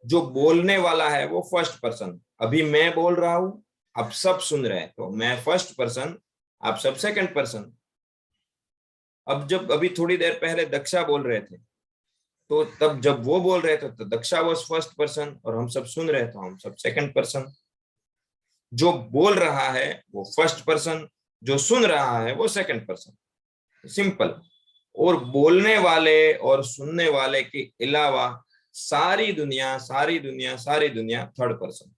जो बोलने वाला है वो फर्स्ट पर्सन, अभी मैं बोल रहा हूं, आप सब सुन रहे हैं, तो मैं फर्स्ट पर्सन, आप सब सेकंड पर्सन। अब जब अभी थोड़ी देर पहले दक्षा बोल रहे थे, तो तब जब वो बोल रहे थे तो दक्षा वाज फर्स्ट पर्सन और हम सब सुन रहे थे, हम सब सेकंड पर्सन। जो बोल रहा है वो फर्स्ट पर्सन, जो सुन रहा है वो सेकंड पर्सन, सिंपल। और बोलने वाले और सुनने वाले के अलावा सारी दुनिया थर्ड पर्सन।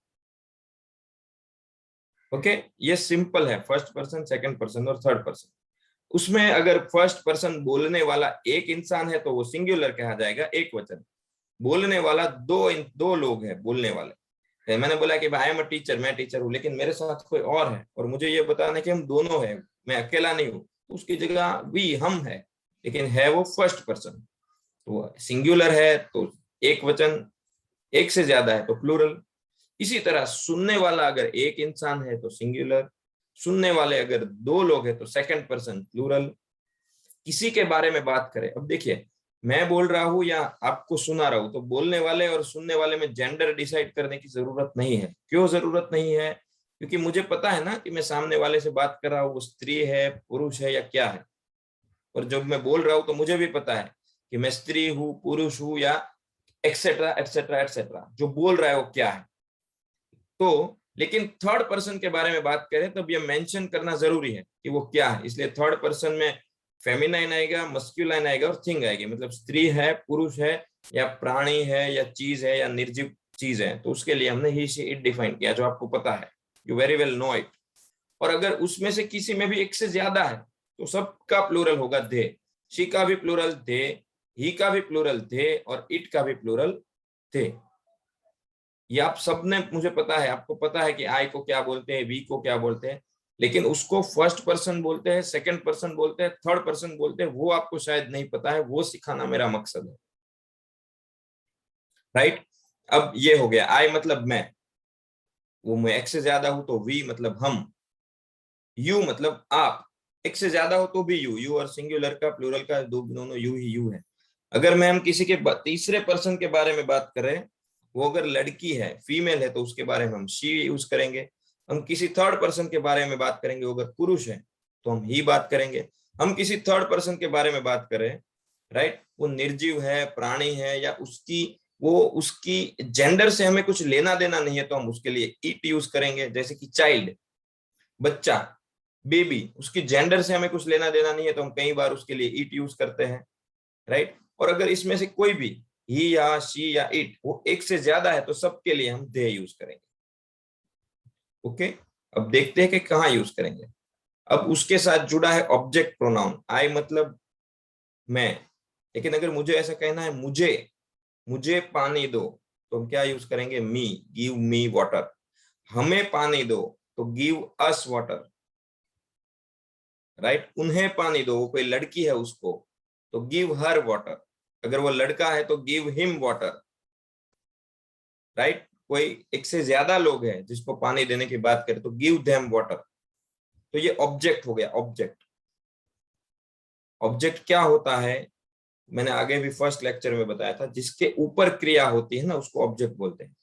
ओके, ये सिंपल है, फर्स्ट पर्सन, सेकंड पर्सन और थर्ड पर्सन। उसमें अगर फर्स्ट पर्सन बोलने वाला एक इंसान है तो वो सिंगुलर कहा जाएगा, एक वचन। बोलने वाला दो लोग हैं बोलने वाले। मैंने बोला कि भाई मैं टीचर, मैं टीचर हूँ, लेकिन मेरे साथ कोई और है और मुझे ये बताना कि हम दोनों हैं, मैं अकेला नहीं हूँ, तो उसकी जगह भी हम है, लेकिन है वो फर्स्ट पर्सन। तो सिंगुलर है तो एक वचन, एक से ज्यादा है तो प्लूरल। इसी तरह सुनने वाला अगर एक इंसान है तो सिंगुलर, सुनने वाले अगर दो लोग हैं तो सेकंड पर्सन प्लूरल। किसी के बारे में बात करें, अब देखिए मैं बोल रहा हूं या आपको सुना रहा हूं, तो बोलने वाले और सुनने वाले में जेंडर डिसाइड करने की जरूरत नहीं है। क्यों जरूरत नहीं है? क्योंकि मुझे पता है ना कि मैं सामने वाले से बात कर रहा हूँ, वो स्त्री है, पुरुष है या क्या है। और जब मैं बोल रहा हूं तो मुझे भी पता है कि मैं स्त्री हूँ, पुरुष हूँ या एक्सेट्रा एक्सेट्रा एक्सेट्रा, जो बोल रहा है वो क्या है। तो लेकिन थर्ड पर्सन के बारे में बात करें तब ये मेंशन करना जरूरी है कि वो क्या है। इसलिए थर्ड पर्सन में फेमिनाइन आएगा, मस्कुलाइन आएगा और थिंग आएगी। मतलब स्त्री है, पुरुष है या प्राणी है या चीज है या निर्जीव चीज है, तो उसके लिए हमने ही शी इट डिफाइन किया, जो आपको पता है, you very well know it. और अगर उसमें से किसी में भी एक से ज्यादा है तो सबका प्लूरल होगा दे। शी का भी प्लूरल दे, ही का भी प्लूरल दे और इट का भी प्लूरल दे। ये आप सबने, मुझे पता है, आपको पता है कि आई को क्या बोलते हैं, वी को क्या बोलते हैं, लेकिन उसको फर्स्ट पर्सन बोलते हैं, सेकंड पर्सन बोलते हैं, थर्ड पर्सन बोलते हैं, वो आपको शायद नहीं पता है। वो सिखाना मेरा मकसद है, राइट। अब ये हो गया, आई मतलब मैं, वो मैं एक से ज्यादा हूं तो वी मतलब हम, यू मतलब आप, एक से ज्यादा हो तो भी यू, यू और सिंगुलर का प्लूरल का दोनों यू ही यू है। अगर मैं हम किसी के तीसरे पर्सन के बारे में बात करें, वो अगर लड़की है, फीमेल है, तो उसके बारे में हम शी यूज करेंगे। हम किसी थर्ड पर्सन के बारे में बात करेंगे, वो अगर पुरुष है तो हम ही बात करेंगे। हम किसी थर्ड पर्सन के बारे में बात करें, राइट, वो निर्जीव है, प्राणी है या उसकी जेंडर से हमें कुछ लेना देना नहीं है, तो हम उसके लिए इट यूज करेंगे। जैसे कि चाइल्ड, बच्चा, बेबी, उसकी जेंडर से हमें कुछ लेना देना नहीं है, तो हम कई बार उसके लिए इट यूज करते हैं, राइट। और अगर इसमें से कोई भी ही या शी या इट वो एक से ज्यादा है तो सबके लिए हम दे यूज करेंगे। ओके, अब देखते हैं कि कहाँ यूज करेंगे। अब उसके साथ जुड़ा है ऑब्जेक्ट प्रोनाउन। आई मतलब मैं, लेकिन अगर मुझे ऐसा कहना है मुझे पानी दो, तो हम क्या यूज करेंगे? मी, गिव मी वाटर। हमें पानी दो तो गिव अस वाटर, राइट। उन्हें पानी दो, वो कोई लड़की है उसको, तो गिव हर वाटर। अगर वो लड़का है तो गिव हिम वाटर, राइट। कोई एक से ज्यादा लोग हैं जिसको पानी देने की बात करें तो गिव देम वाटर। तो ये ऑब्जेक्ट हो गया। ऑब्जेक्ट क्या होता है, मैंने आगे भी फर्स्ट लेक्चर में बताया था, जिसके ऊपर क्रिया होती है ना, उसको ऑब्जेक्ट बोलते हैं।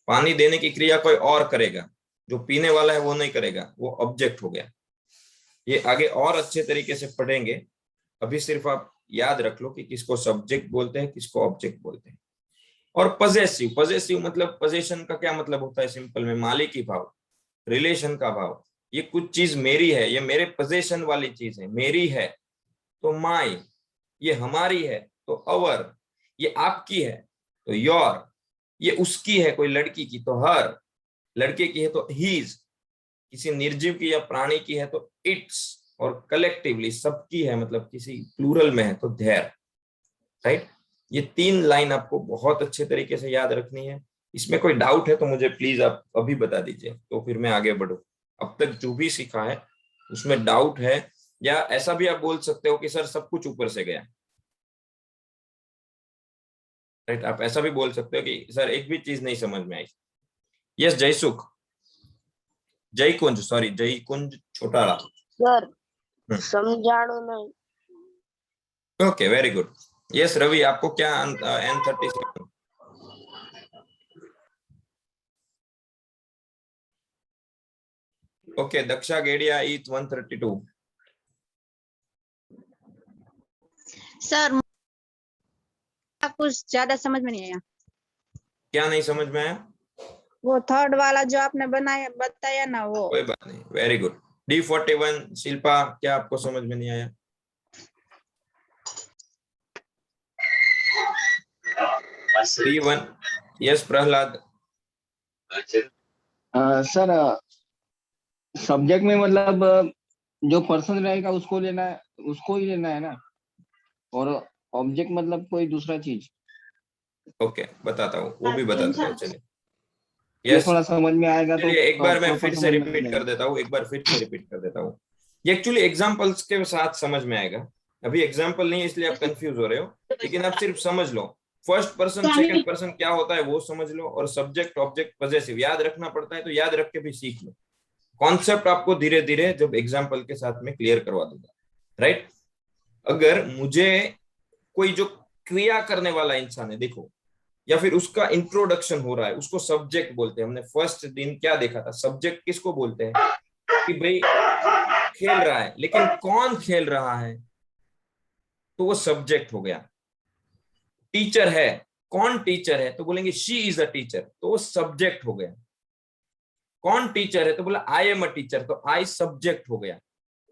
पानी देने की क्रिया कोई और करेगा, जो पीने वाला है वो नहीं करेगा, वो ऑब्जेक्ट हो गया। ये आगे और अच्छे तरीके से पढ़ेंगे, अभी सिर्फ आप याद रख लो कि किसको सब्जेक्ट बोलते हैं, किसको ऑब्जेक्ट बोलते हैं। और पजेसिव मतलब पजेशन का क्या मतलब होता है? सिंपल में मालिकी भाव, रिलेशन का भाव। ये कुछ चीज मेरी है, ये मेरे पोजेशन वाली चीज है। मेरी है तो माई, ये हमारी है तो अवर, ये आपकी है तो योर, ये उसकी है कोई लड़की की तो हर, लड़के की है तो हीज, किसी निर्जीव की या प्राणी की है तो इट्स, और कलेक्टिवली सबकी है मतलब किसी प्लूरल में है तो देयर, राइट। ये 3 लाइन आपको बहुत अच्छे तरीके से याद रखनी है। इसमें कोई डाउट है तो मुझे प्लीज आप अभी बता दीजिए, तो फिर मैं आगे बढ़ूं। अब तक जो भी सीखा है उसमें डाउट है, या ऐसा भी आप बोल सकते हो कि सर सब कुछ ऊपर से गया, राइट। आप ऐसा भी बोल सकते हो कि सर एक भी चीज नहीं समझ में आई। यस जयसुख, जयकुंज छोटाड़ा सर समझाड़ो नहीं। Okay, very good. Yes Ravi, आपको क्या N37 ओके, दक्षा गेडिया ईट 132। सर कुछ ज्यादा समझ में नहीं आया। क्या नहीं समझ में आया? वो थर्ड वाला जो आपने बताया ना वो। कोई बात नहीं, वेरी गुड। D41 शिल्पा, क्या आपको समझ में नहीं आया? D1 yes Prahlad. Sir subject में मतलब जो पर्सन रहेगा उसको लेना है, उसको ही लेना है ना, और ऑब्जेक्ट मतलब कोई दूसरा चीज। ओके, बताता हूँ, वो भी बताता हूँ। चलिए, ये थोड़ा समझ में आएगा तो एक बार मैं proper फिर से समझ में रिपीट आएगा। कर देता हूँ, एक बार फिर से रिपीट कर देता हूँ। ये एक्चुअली एग्जांपल्स के साथ समझ में आएगा। अभी एग्जांपल नहीं है इसलिए आप कंफ्यूज हो रहे हो, लेकिन आप सिर्फ समझ लो। फर्स्ट पर्सन सेकंड पर्सन क्या होता है वो समझ लो, और सब्जेक्ट ऑब्जेक्ट पजेसिव याद रखना पड़ता है, तो याद रख के भी सीख लो। कॉन्सेप्ट आपको धीरे धीरे जब एग्जाम्पल के साथ में क्लियर करवा दूंगा, राइट। अगर मुझे कोई जो क्रिया करने वाला इंसान है, देखो, या फिर उसका इंट्रोडक्शन हो रहा है, उसको सब्जेक्ट बोलते हैं। हमने फर्स्ट दिन क्या देखा था, सब्जेक्ट किसको बोलते हैं? कि भाई खेल रहा है, लेकिन कौन खेल रहा है, तो वो सब्जेक्ट हो गया। टीचर है, कौन टीचर है, तो बोलेंगे शी इज अ टीचर, तो वो सब्जेक्ट हो गया। कौन टीचर है, तो बोला आई एम अ टीचर, तो आई सब्जेक्ट हो गया।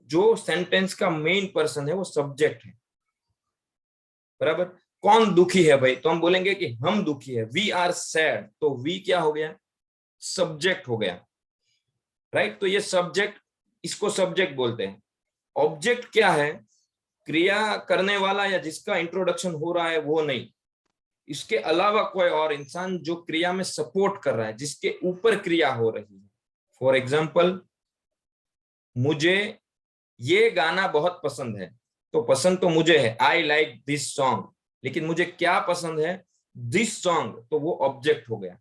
जो सेंटेंस का मेन पर्सन है वो सब्जेक्ट है, बराबर। कौन दुखी है भाई, तो हम बोलेंगे कि हम दुखी है, वी आर सैड, तो वी क्या हो गया, सब्जेक्ट हो गया, राइट। तो ये सब्जेक्ट, इसको सब्जेक्ट बोलते हैं। ऑब्जेक्ट क्या है, क्रिया करने वाला या जिसका इंट्रोडक्शन हो रहा है वो नहीं, इसके अलावा कोई और इंसान जो क्रिया में सपोर्ट कर रहा है, जिसके ऊपर क्रिया हो रही है। फॉर एग्जाम्पल, मुझे ये गाना बहुत पसंद है, तो पसंद तो मुझे है, आई लाइक दिस सॉन्ग, लेकिन मुझे क्या पसंद है, दिस सॉन्ग, तो वो ऑब्जेक्ट हो गया,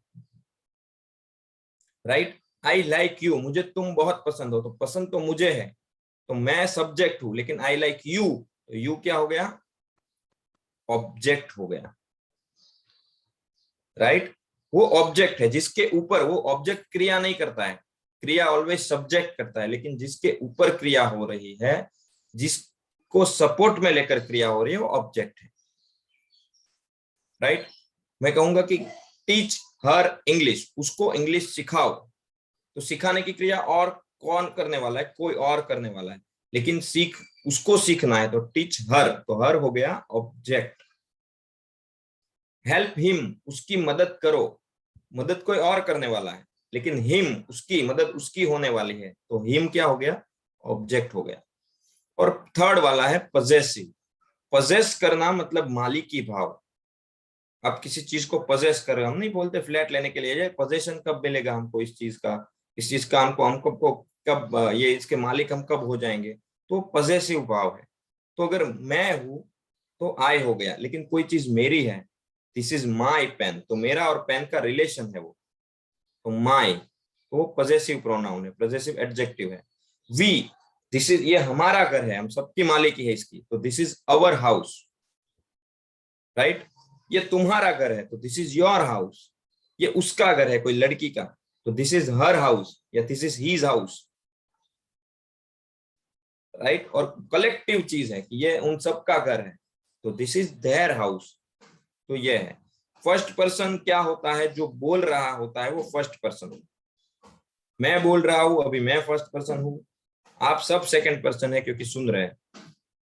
राइट। आई लाइक यू, मुझे तुम बहुत पसंद हो, तो पसंद तो मुझे है, तो मैं सब्जेक्ट हूं, लेकिन आई लाइक यू, तो यू क्या हो गया, ऑब्जेक्ट हो गया, राइट। वो ऑब्जेक्ट है जिसके ऊपर, वो ऑब्जेक्ट क्रिया नहीं करता है, क्रिया ऑलवेज सब्जेक्ट करता है, लेकिन जिसके ऊपर क्रिया हो रही है, जिसको सपोर्ट में लेकर क्रिया हो रही है, वो ऑब्जेक्ट है, राइट। मैं कहूंगा कि टीच हर इंग्लिश, उसको इंग्लिश सिखाओ, तो सिखाने की क्रिया और कौन करने वाला है, कोई और करने वाला है, लेकिन उसको सीखना है, तो टीच हर, तो हर हो गया ऑब्जेक्ट। हेल्प हिम, उसकी मदद करो, मदद कोई और करने वाला है, लेकिन हिम, उसकी मदद उसकी होने वाली है, तो हिम क्या हो गया, ऑब्जेक्ट हो गया। और थर्ड वाला है पजेसिव। पजेस करना मतलब मालिकी भाव। आप किसी चीज को पजेस कर रहे हो, हम नहीं बोलते फ्लैट लेने के लिए पजेशन कब मिलेगा हमको, इस चीज का हमको कब ये इसके मालिक हम कब हो जाएंगे, तो पजेसिव भाव है। तो अगर मैं हूं तो आई हो गया, लेकिन कोई चीज मेरी है, दिस इज माई पेन, तो मेरा और पेन का रिलेशन है वो, तो माई, तो वो पजेसिव प्रोनाउन है, पजेसिव एडजेक्टिव है। वी, दिस इज, ये हमारा घर है, हम सबकी मालिकी है इसकी, तो this is our house, right. ये तुम्हारा घर है, तो दिस इज योर हाउस। ये उसका घर है, कोई लड़की का, तो दिस इज हर हाउस या this is his house, right. और कलेक्टिव चीज है कि ये उन सबका घर है, तो दिस इज देयर हाउस, तो ये है। फर्स्ट पर्सन क्या होता है, जो बोल रहा होता है वो फर्स्ट पर्सन। मैं बोल रहा हूं, अभी मैं फर्स्ट पर्सन हूं, आप सब सेकंड पर्सन है क्योंकि सुन रहे हैं।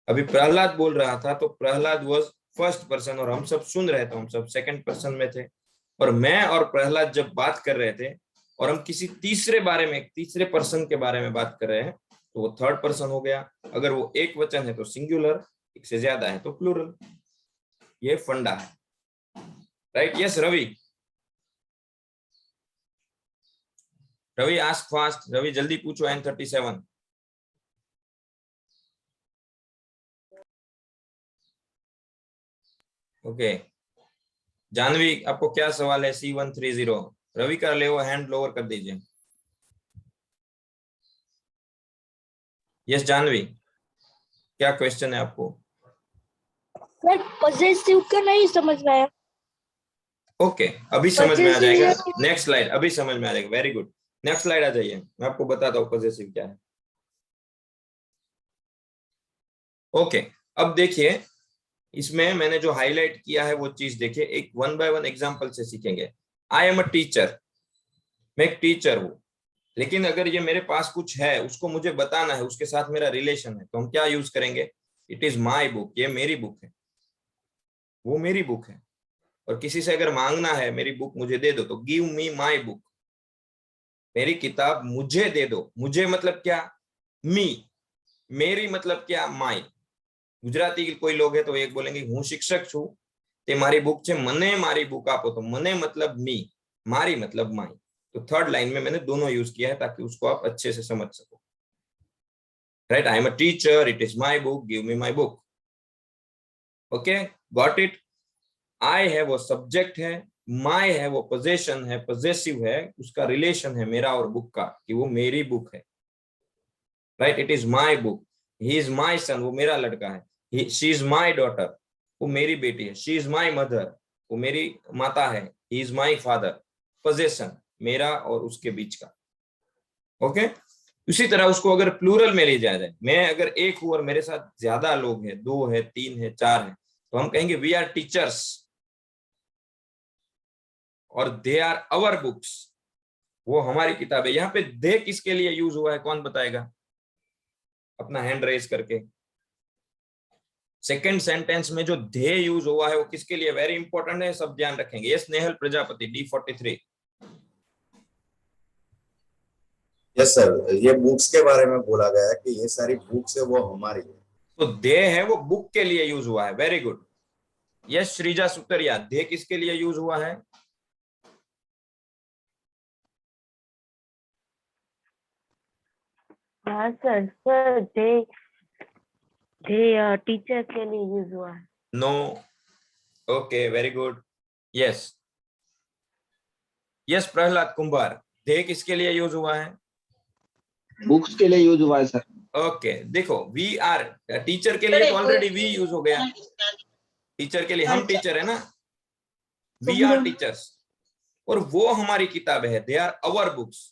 अभी प्रहलाद बोल रहा था, तो प्रहलाद वाज फर्स्ट पर्सन, और हम सब सुन रहे थे, हम सब सेकंड पर्सन में थे। और मैं और प्रहलाद जब बात कर रहे थे और हम किसी तीसरे पर्सन के बारे में बात कर रहे हैं, तो वो थर्ड पर्सन हो गया। अगर वो एक वचन है तो सिंगुलर, एक से ज्यादा है तो प्लूरल। ये फंडा है, right. Yes Ravi, Ravi ask fast, Ravi जल्दी पूछो। N37 okay. जानवी, आपको क्या सवाल है? C130 रवि का ले, वो हैंड लोअर कर दीजिए। यस जानवी, क्या क्वेश्चन है आपको? सर पॉजिटिव का नहीं समझ में आया। ओके, अभी समझ में आ जाएगा। नेक्स्ट स्लाइड, अभी समझ में आ जाएगा। Very good. नेक्स्ट स्लाइड आ जाइए, मैं आपको बताता हूँ पॉजेसिव क्या है। ओके, अब देखिए इसमें मैंने जो हाईलाइट किया है वो चीज देखिए, एक 1 बाय 1 एग्जांपल से सीखेंगे। आई एम अ टीचर, मैं एक टीचर हूं, लेकिन अगर ये मेरे पास कुछ है उसको मुझे बताना है, उसके साथ मेरा रिलेशन है, तो हम क्या यूज करेंगे? इट इज माई बुक, ये मेरी बुक है, वो मेरी बुक है। और किसी से अगर मांगना है मेरी बुक मुझे दे दो, तो गिव मी माई बुक, मेरी किताब मुझे दे दो। मुझे मतलब क्या? मी। मेरी मतलब क्या? माई। गुजराती के कोई लोग है तो एक बोलेंगे હું શિક્ષક છું, તે મારી बुक છે, મને મારી बुक આપो, तो मने मतलब मी, मारी मतलब माई। तो थर्ड लाइन में मैंने दोनों यूज किया है ताकि उसको आप अच्छे से समझ सको। Right, I am a teacher, it is my book, give me my book. Okay, got it. आई है वो सब्जेक्ट है, माई है वो पोजेशन है, पोजेसिव है, उसका रिलेशन है मेरा और बुक का, कि वो मेरी बुक है। Right, it is my book, he is my son, वो मेरा लड़का है, शी इज माई डॉटर, वो मेरी बेटी है, शी इज माई मदर, वो मेरी माता है, ही इज माई फादर। पोजेशन मेरा और उसके बीच का। ओके, उसी तरह उसको अगर प्लूरल में ले जाया जाए, मैं अगर एक हूं और मेरे साथ ज्यादा लोग हैं, 2 है, 3 है, 4 है, तो हम कहेंगे वी आर टीचर्स और दे आर अवर बुक्स, वो हमारी किताब है। यहाँ पे दे किसके लिए यूज हुआ है, कौन बताएगा अपना हैंड रेज करके? सेकंड सेंटेंस में जो दे यूज हुआ है वो किसके लिए? वेरी इंपॉर्टेंट है, सब ध्यान रखेंगे। ये Snehal Prajapati, D43। Yes sir, ये बुक्स के बारे में बोला गया है कि ये सारी बुक्स है वो हमारी है, तो दे है वो बुक के लिए यूज हुआ है। Very good. यस श्रीजा सुतरिया, दे किसके लिए यूज हुआ है? हाँ सर, सर दे टीचर के लिए यूज हुआ है। No. Okay, very good. Yes yes Prahlad Kumbhar, they किसके लिए यूज हुआ है? बुक्स के लिए यूज हुआ है सर। ओके, देखो वी आर, टीचर के लिए तो ऑलरेडी वी यूज हो गया, टीचर के लिए हम टीचर है ना, वी आर टीचर्स, और वो हमारी किताब है, दे आर अवर बुक्स।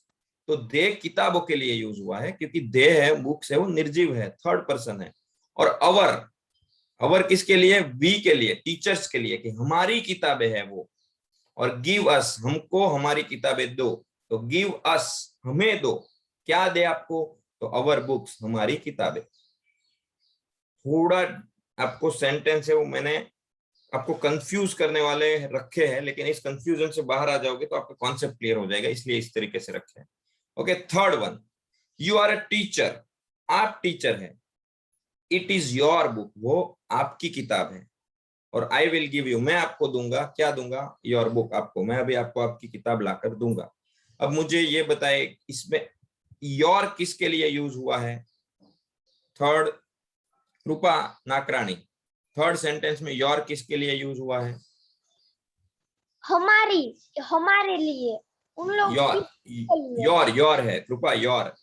तो दे किताबों के लिए यूज हुआ है क्योंकि दे है, बुक्स है, वो निर्जीव है, थर्ड पर्सन है। और अवर, अवर किसके लिए? वी के लिए, टीचर्स के लिए, कि हमारी किताबें है वो। और गिव अस, हमको हमारी किताबें दो, तो गिव अस, हमें दो। क्या दे आपको? तो अवर बुक्स, हमारी किताबें। थोड़ा आपको सेंटेंस है वो मैंने आपको कंफ्यूज करने वाले रखे हैं, लेकिन इस कंफ्यूजन से बाहर आ जाओगे तो आपका कॉन्सेप्ट क्लियर हो जाएगा, इसलिए इस तरीके से रखे हैं। Okay, third one, you are a teacher, आप टीचर हैं। इट इज योर बुक, वो आपकी किताब है। और आई विल गिव यू, मैं आपको दूंगा, क्या दूंगा? योर बुक, आपको, मैं अभी आपको आपकी किताब लाकर दूंगा। अब मुझे ये बताए इसमें योर किसके लिए यूज हुआ है? थर्ड, रूपा नाकरानी, थर्ड सेंटेंस में योर किसके लिए यूज हुआ है? हमारे लिए, उन लोग योर है Rupa, your.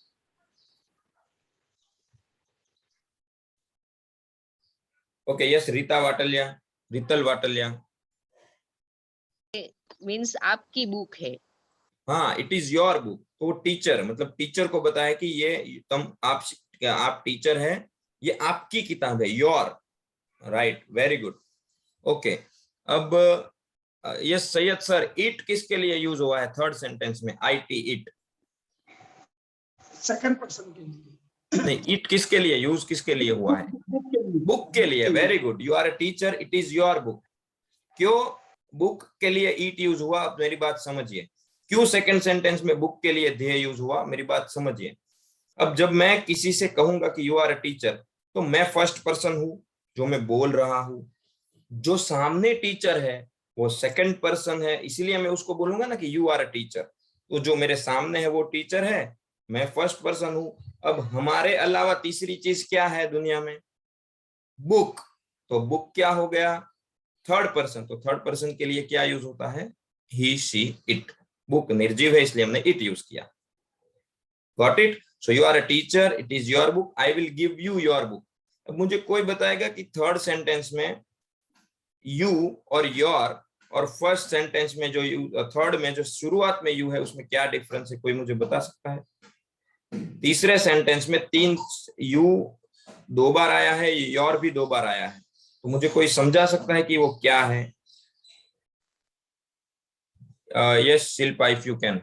Okay, yes Rita Vatliya, Rital Vatliya, means आपकी बुक है। हाँ, इट इज योर बुक। तो टीचर मतलब टीचर को बताया कि ये तुम, आप टीचर है, ये आपकी किताब है, your. Right, very good. Okay, अब यस सैयद सर, इट किसके लिए यूज हुआ है थर्ड सेंटेंस में? IT, it. सेकंड पर्सन के लिए नहीं, इट किसके लिए यूज, किसके लिए हुआ है? बुक के लिए। Very good, you are a teacher, it is your book. क्यों बुक के लिए इट यूज हुआ? अब मेरी बात समझिए, क्यों सेकंड सेंटेंस में बुक के लिए दे यूज हुआ, मेरी बात समझिए। अब जब मैं किसी से कहूंगा कि यू आर अ टीचर, तो मैं फर्स्ट पर्सन हूं जो मैं बोल रहा हूं, जो सामने टीचर है वो सेकंड पर्सन है, इसीलिए मैं उसको बोलूंगा ना कि यू आर अ टीचर। तो जो मेरे सामने है वो टीचर है, मैं फर्स्ट पर्सन हूं। अब हमारे अलावा तीसरी चीज क्या है दुनिया में? बुक। तो बुक क्या हो गया? Third person. तो थर्ड पर्सन के लिए क्या यूज होता है? ही, शी, इट। बुक निर्जीव है इसलिए हमने इट यूज किया। Got it? So you are a teacher, it is your book, I will give you your book. अब मुझे कोई बताएगा कि थर्ड सेंटेंस में यू और योर और फर्स्ट सेंटेंस में जो यू, थर्ड में जो शुरुआत में यू है उसमें क्या डिफरेंस है, कोई मुझे बता सकता है? तीसरे सेंटेंस में 3 यू 2 बार आया है, योर भी 2 बार आया है, तो मुझे कोई समझा सकता है कि वो क्या है? Yes Shilpa, if you can.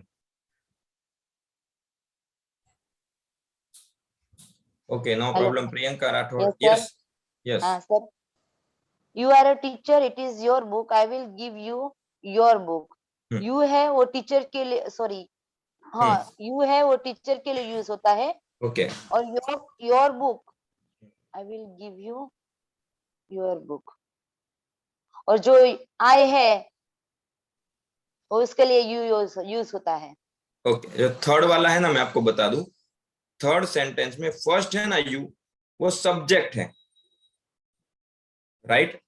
Okay, no problem. Priyanka Rathore, yes yes. Sir, you are a teacher, it is your book, I will give you your book. You है वो टीचर के लिए, सॉरी, हाँ, यू है वो टीचर के लिए यूज होता है। ओके। और your book, I will give you your book. और जो आई है वो उसके लिए यू यूज होता है। ओके, जो थर्ड वाला है ना, मैं आपको बता दूं, थर्ड सेंटेंस में फर्स्ट है ना यू, वो सब्जेक्ट है, राइट?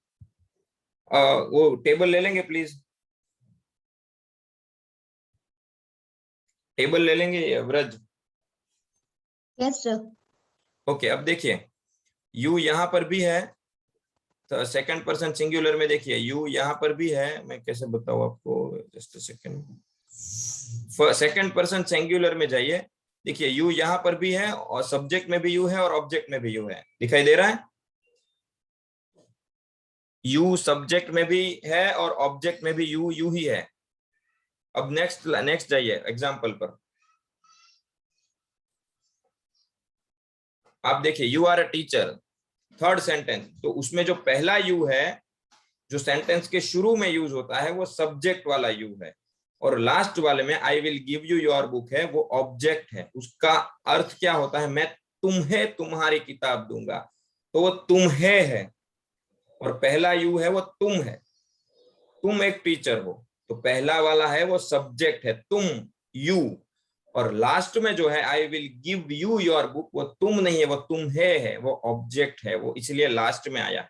वो टेबल ले लेंगे प्लीज, टेबल ले लेंगे व्रज? Yes sir. ओके, अब देखिए यू यहाँ पर भी है, तो सेकंड पर्सन सिंगुलर में देखिए यू यहाँ पर भी है, मैं कैसे बताऊं आपको, just a second. Second person singular में जाइए, देखिए यू यहाँ पर भी है और सब्जेक्ट में भी यू है और ऑब्जेक्ट में भी यू है, दिखाई दे रहा है? यू सब्जेक्ट में भी है और ऑब्जेक्ट में भी यू ही है। अब नेक्स्ट जाइए एग्जाम्पल पर, आप देखिए you are a teacher, third sentence, तो उसमें जो पहला यू है जो सेंटेंस के शुरू में यूज होता है वो सब्जेक्ट वाला यू है, और लास्ट वाले में आई will give you your book है वो ऑब्जेक्ट है। उसका अर्थ क्या होता है? मैं तुम्हें तुम्हारी किताब दूंगा, तो वो तुम्हें है, और पहला यू है वो तुम है, तुम एक टीचर हो, तो पहला वाला है वो सब्जेक्ट है तुम, यू, और लास्ट में जो है आई will give you your book, वो तुम नहीं है, वो तुम्हें है, वो ऑब्जेक्ट है, वो इसलिए लास्ट में आया।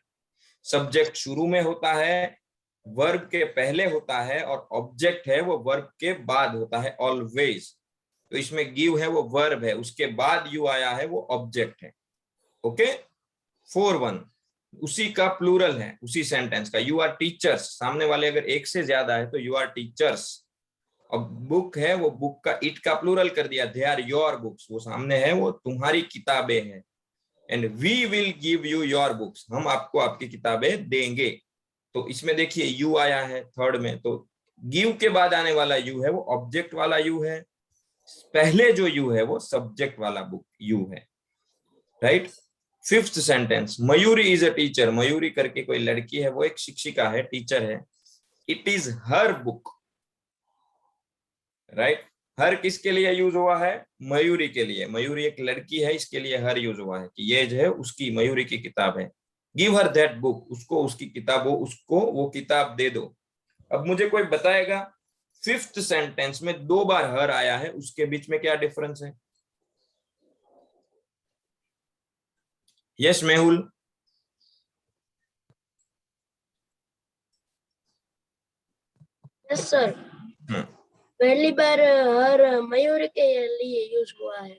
सब्जेक्ट शुरू में होता है, वर्ब के पहले होता है, और ऑब्जेक्ट है वो वर्ब के बाद होता है ऑलवेज। तो इसमें गिव है वो वर्ब है, उसके बाद यू आया है वो ऑब्जेक्ट है। ओके, 4-1 उसी का प्लूरल है, उसी सेंटेंस का। यू आर टीचर्स, सामने वाले अगर एक से ज्यादा है तो यू आर टीचर्स। अब बुक है वो बुक का इट का प्लूरल कर दिया, दे आर योर बुक्स, वो सामने है वो तुम्हारी किताबें हैं। And we will give you your books, हम आपको आपकी किताबें देंगे। तो इसमें देखिए यू आया है थर्ड में, तो गिव के बाद आने वाला यू है वो ऑब्जेक्ट वाला यू है, पहले जो यू है वो सब्जेक्ट वाला बुक यू है, right? Fifth sentence, Mayuri is a teacher, Mayuri करके कोई लड़की है, वो एक शिक्षिका है, टीचर है। It is her book, right? Her किसके लिए यूज हुआ है? मयूरी के लिए। मयूरी एक लड़की है, इसके लिए हर यूज हुआ है कि ये जो है उसकी, मयूरी की किताब है। गिव हर दैट बुक, उसको उसकी किताब हो, उसको वो किताब दे दो। अब मुझे कोई बताएगा फिफ्थ सेंटेंस में 2 बार हर आया है, उसके बीच में क्या डिफरेंस है? यस मेहुल? यस सर, पहली बार हर मयूर के लिए यूज हुआ है,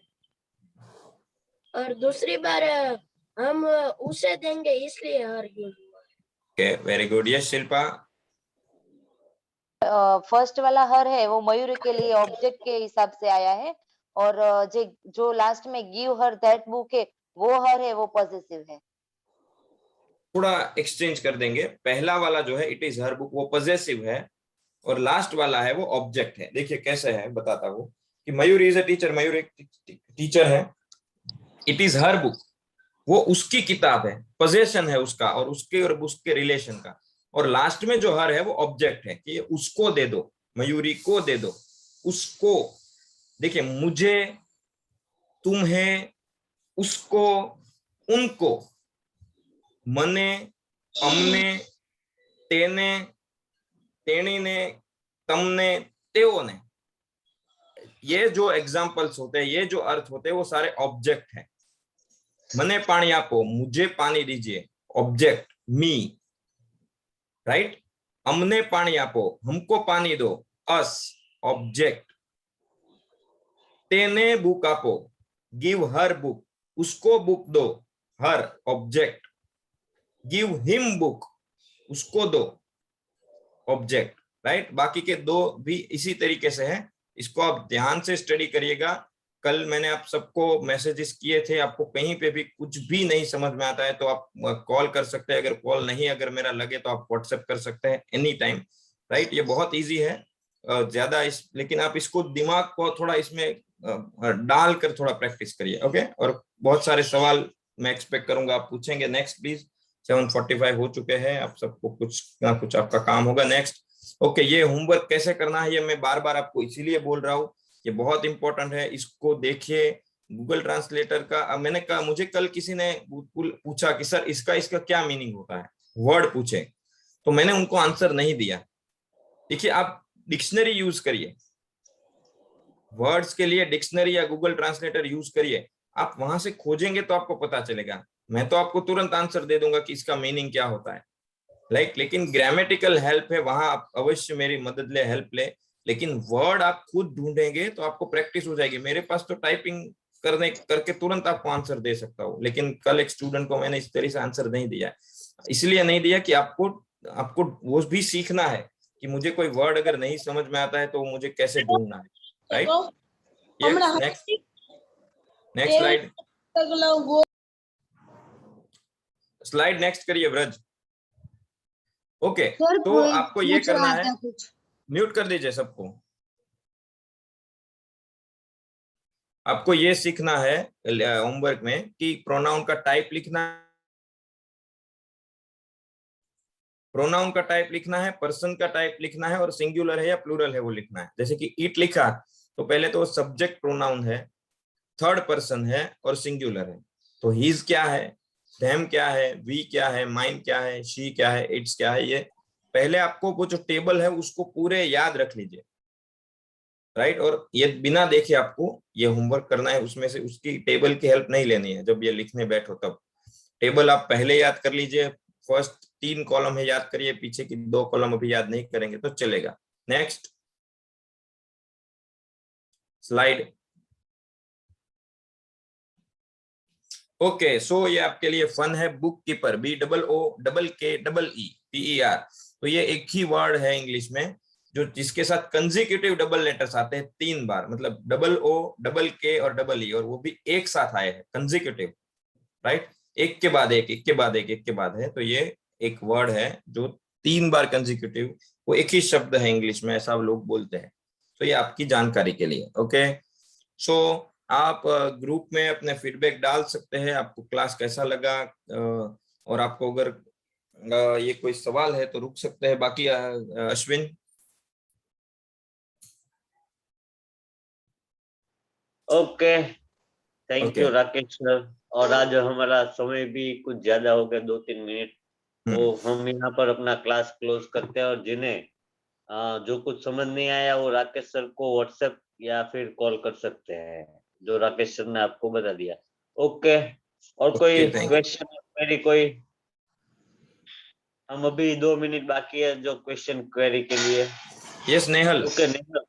और दूसरी बार हम उसे देंगे इसलिए हर यूज हुआ है। Okay, very good. Yes Shilpa? First वाला हर है वो मयूर के लिए ऑब्जेक्ट के हिसाब से आया है, और जो लास्ट में गिव हर दैट बुक है वो हर है वो पॉजिटिव है। थोड़ा एक्सचेंज कर देंगे, पहला वाला जो है इट इज हर बुक वो पॉजेसिव है, और लास्ट वाला है वो ऑब्जेक्ट है। देखिए कैसे है बताता हूँ कि मयूर इज अ टीचर, मयूर एक टीचर है। इट इज हर बुक, वो उसकी किताब है, पोजेशन है उसका और उसके रिलेशन का। और लास्ट में जो हर है वो ऑब्जेक्ट है कि उसको दे दो, मयूरी को दे दो, उसको। देखिए मुझे, तुम्हें, उसको, उनको, मने, अमने, तेने, तेणीने, तमने, तेओने, ये जो एग्जाम्पल्स होते हैं, ये जो अर्थ होते हैं वो सारे ऑब्जेक्ट हैं। मने पानी आपो, मुझे पानी दीजिए, ऑब्जेक्ट मी, राइट? अमने पानी आपो, हमको पानी दो, अस, ऑब्जेक्ट। तेने बुक आपो, गिव हर बुक, उसको बुक दो, हर, ऑब्जेक्ट। गिव हिम बुक, उसको दो, ऑब्जेक्ट, राइट। बाकी के दो भी इसी तरीके से है, इसको आप ध्यान से स्टडी करिएगा। कल मैंने आप सबको मैसेजेस किए थे, आपको कहीं पे भी कुछ भी नहीं समझ में आता है तो आप कॉल कर सकते हैं, अगर कॉल नहीं अगर मेरा लगे तो आप व्हाट्सएप कर सकते हैं एनी टाइम, राइट। ये बहुत इजी है, ज्यादा लेकिन आप इसको दिमाग को थोड़ा इसमें डाल कर थोड़ा प्रैक्टिस करिए, ओके। और बहुत सारे सवाल मैं एक्सपेक्ट करूंगा आप पूछेंगे। नेक्स्ट प्लीज, 7:45 हो चुके हैं, आप सबको कुछ ना कुछ आपका काम होगा। Next, okay. ये होमवर्क कैसे करना है ये मैं बार बार आपको इसीलिए बोल रहा हूँ, ये बहुत इंपॉर्टेंट है, इसको देखिए। गूगल ट्रांसलेटर का मैंने कहा, मुझे कल किसी ने पूछा कि सर इसका क्या मीनिंग होता है, वर्ड पूछे, तो मैंने उनको आंसर नहीं दिया। देखिए, आप डिक्शनरी यूज करिए, वर्ड्स के लिए डिक्शनरी या गूगल ट्रांसलेटर यूज करिए, आप वहां से खोजेंगे तो आपको पता चलेगा। मैं तो आपको तुरंत आंसर दे दूंगा कि इसका मीनिंग क्या होता है, लेकिन ग्रामेटिकल हेल्प है, वहां आप अवश्य मेरी मदद ले, हेल्प ले। लेकिन वर्ड आप खुद ढूंढेंगे तो आपको प्रैक्टिस हो जाएगी। मेरे पास तो टाइपिंग करके तुरंत आपको आंसर दे सकता हूँ, लेकिन कल एक स्टूडेंट को मैंने इस तरह से आंसर नहीं दिया, इसलिए नहीं दिया कि आपको वो भी सीखना है कि मुझे कोई वर्ड अगर नहीं समझ में आता है तो मुझे कैसे ढूंढना है, राइट। नेक्स्ट स्लाइड नेक्स्ट करिए ब्रज। ओके, तो आपको ये करना है, म्यूट कर दीजिए सबको। आपको ये सीखना है होमवर्क में कि प्रोनाउन का टाइप लिखना है, पर्सन का टाइप लिखना है, और सिंगुलर है या प्लूरल है वो लिखना है। जैसे कि ईट लिखा तो पहले तो सब्जेक्ट प्रोनाउन है, थर्ड पर्सन है और सिंगुलर है। तो हीज क्या है, देम क्या है, वी क्या है, माइन क्या है, शी क्या है, इट्स क्या है, ये पहले आपको वो जो टेबल है उसको पूरे याद रख लीजिए, राइट। और ये बिना देखे आपको ये होमवर्क करना है, उसमें से उसकी टेबल की हेल्प नहीं लेनी है। जब ये लिखने बैठो तब टेबल आप पहले याद कर लीजिए, फर्स्ट 3 कॉलम है याद करिए, पीछे की 2 कॉलम अभी याद नहीं करेंगे तो चलेगा। Next slide. ओके, सो ये आपके लिए फन है, बुक कीपर, BOOKKEER। तो ये एक ही वर्ड है इंग्लिश में जो जिसके साथ कंसेक्यूटिव डबल लेटर्स आते हैं 3 बार, मतलब OOKK और EE, और वो भी एक साथ आए हैं कंसेक्यूटिव, राइट। एक के बाद एक, एक के बाद एक, एक के बाद है। तो ये एक वर्ड है जो 3 बार कंसेक्यूटिव, वो एक ही शब्द है इंग्लिश में, ऐसा लोग बोलते हैं। तो ये आपकी जानकारी के लिए, ओके। सो आप ग्रुप में अपने फीडबैक डाल सकते हैं, आपको क्लास कैसा लगा, और आपको अगर ये कोई सवाल है तो रुक सकते हैं। बाकी Ashwin. Okay, thank you Rakesh sir. और आज हमारा समय भी कुछ ज्यादा हो गया, 2-3 मिनट, तो हम यहाँ पर अपना क्लास क्लोज करते हैं। और जिन्हें जो कुछ समझ नहीं आया वो राकेश सर को व्हाट्सएप या फिर कॉल कर सकते हैं, जो राकेश सर ने आपको बता दिया। ओके, और कोई क्वेश्चन क्वेरी कोई? हम अभी 2 मिनट बाकी है जो क्वेश्चन क्वेरी के लिए। Yes Nehal. Okay Nehal,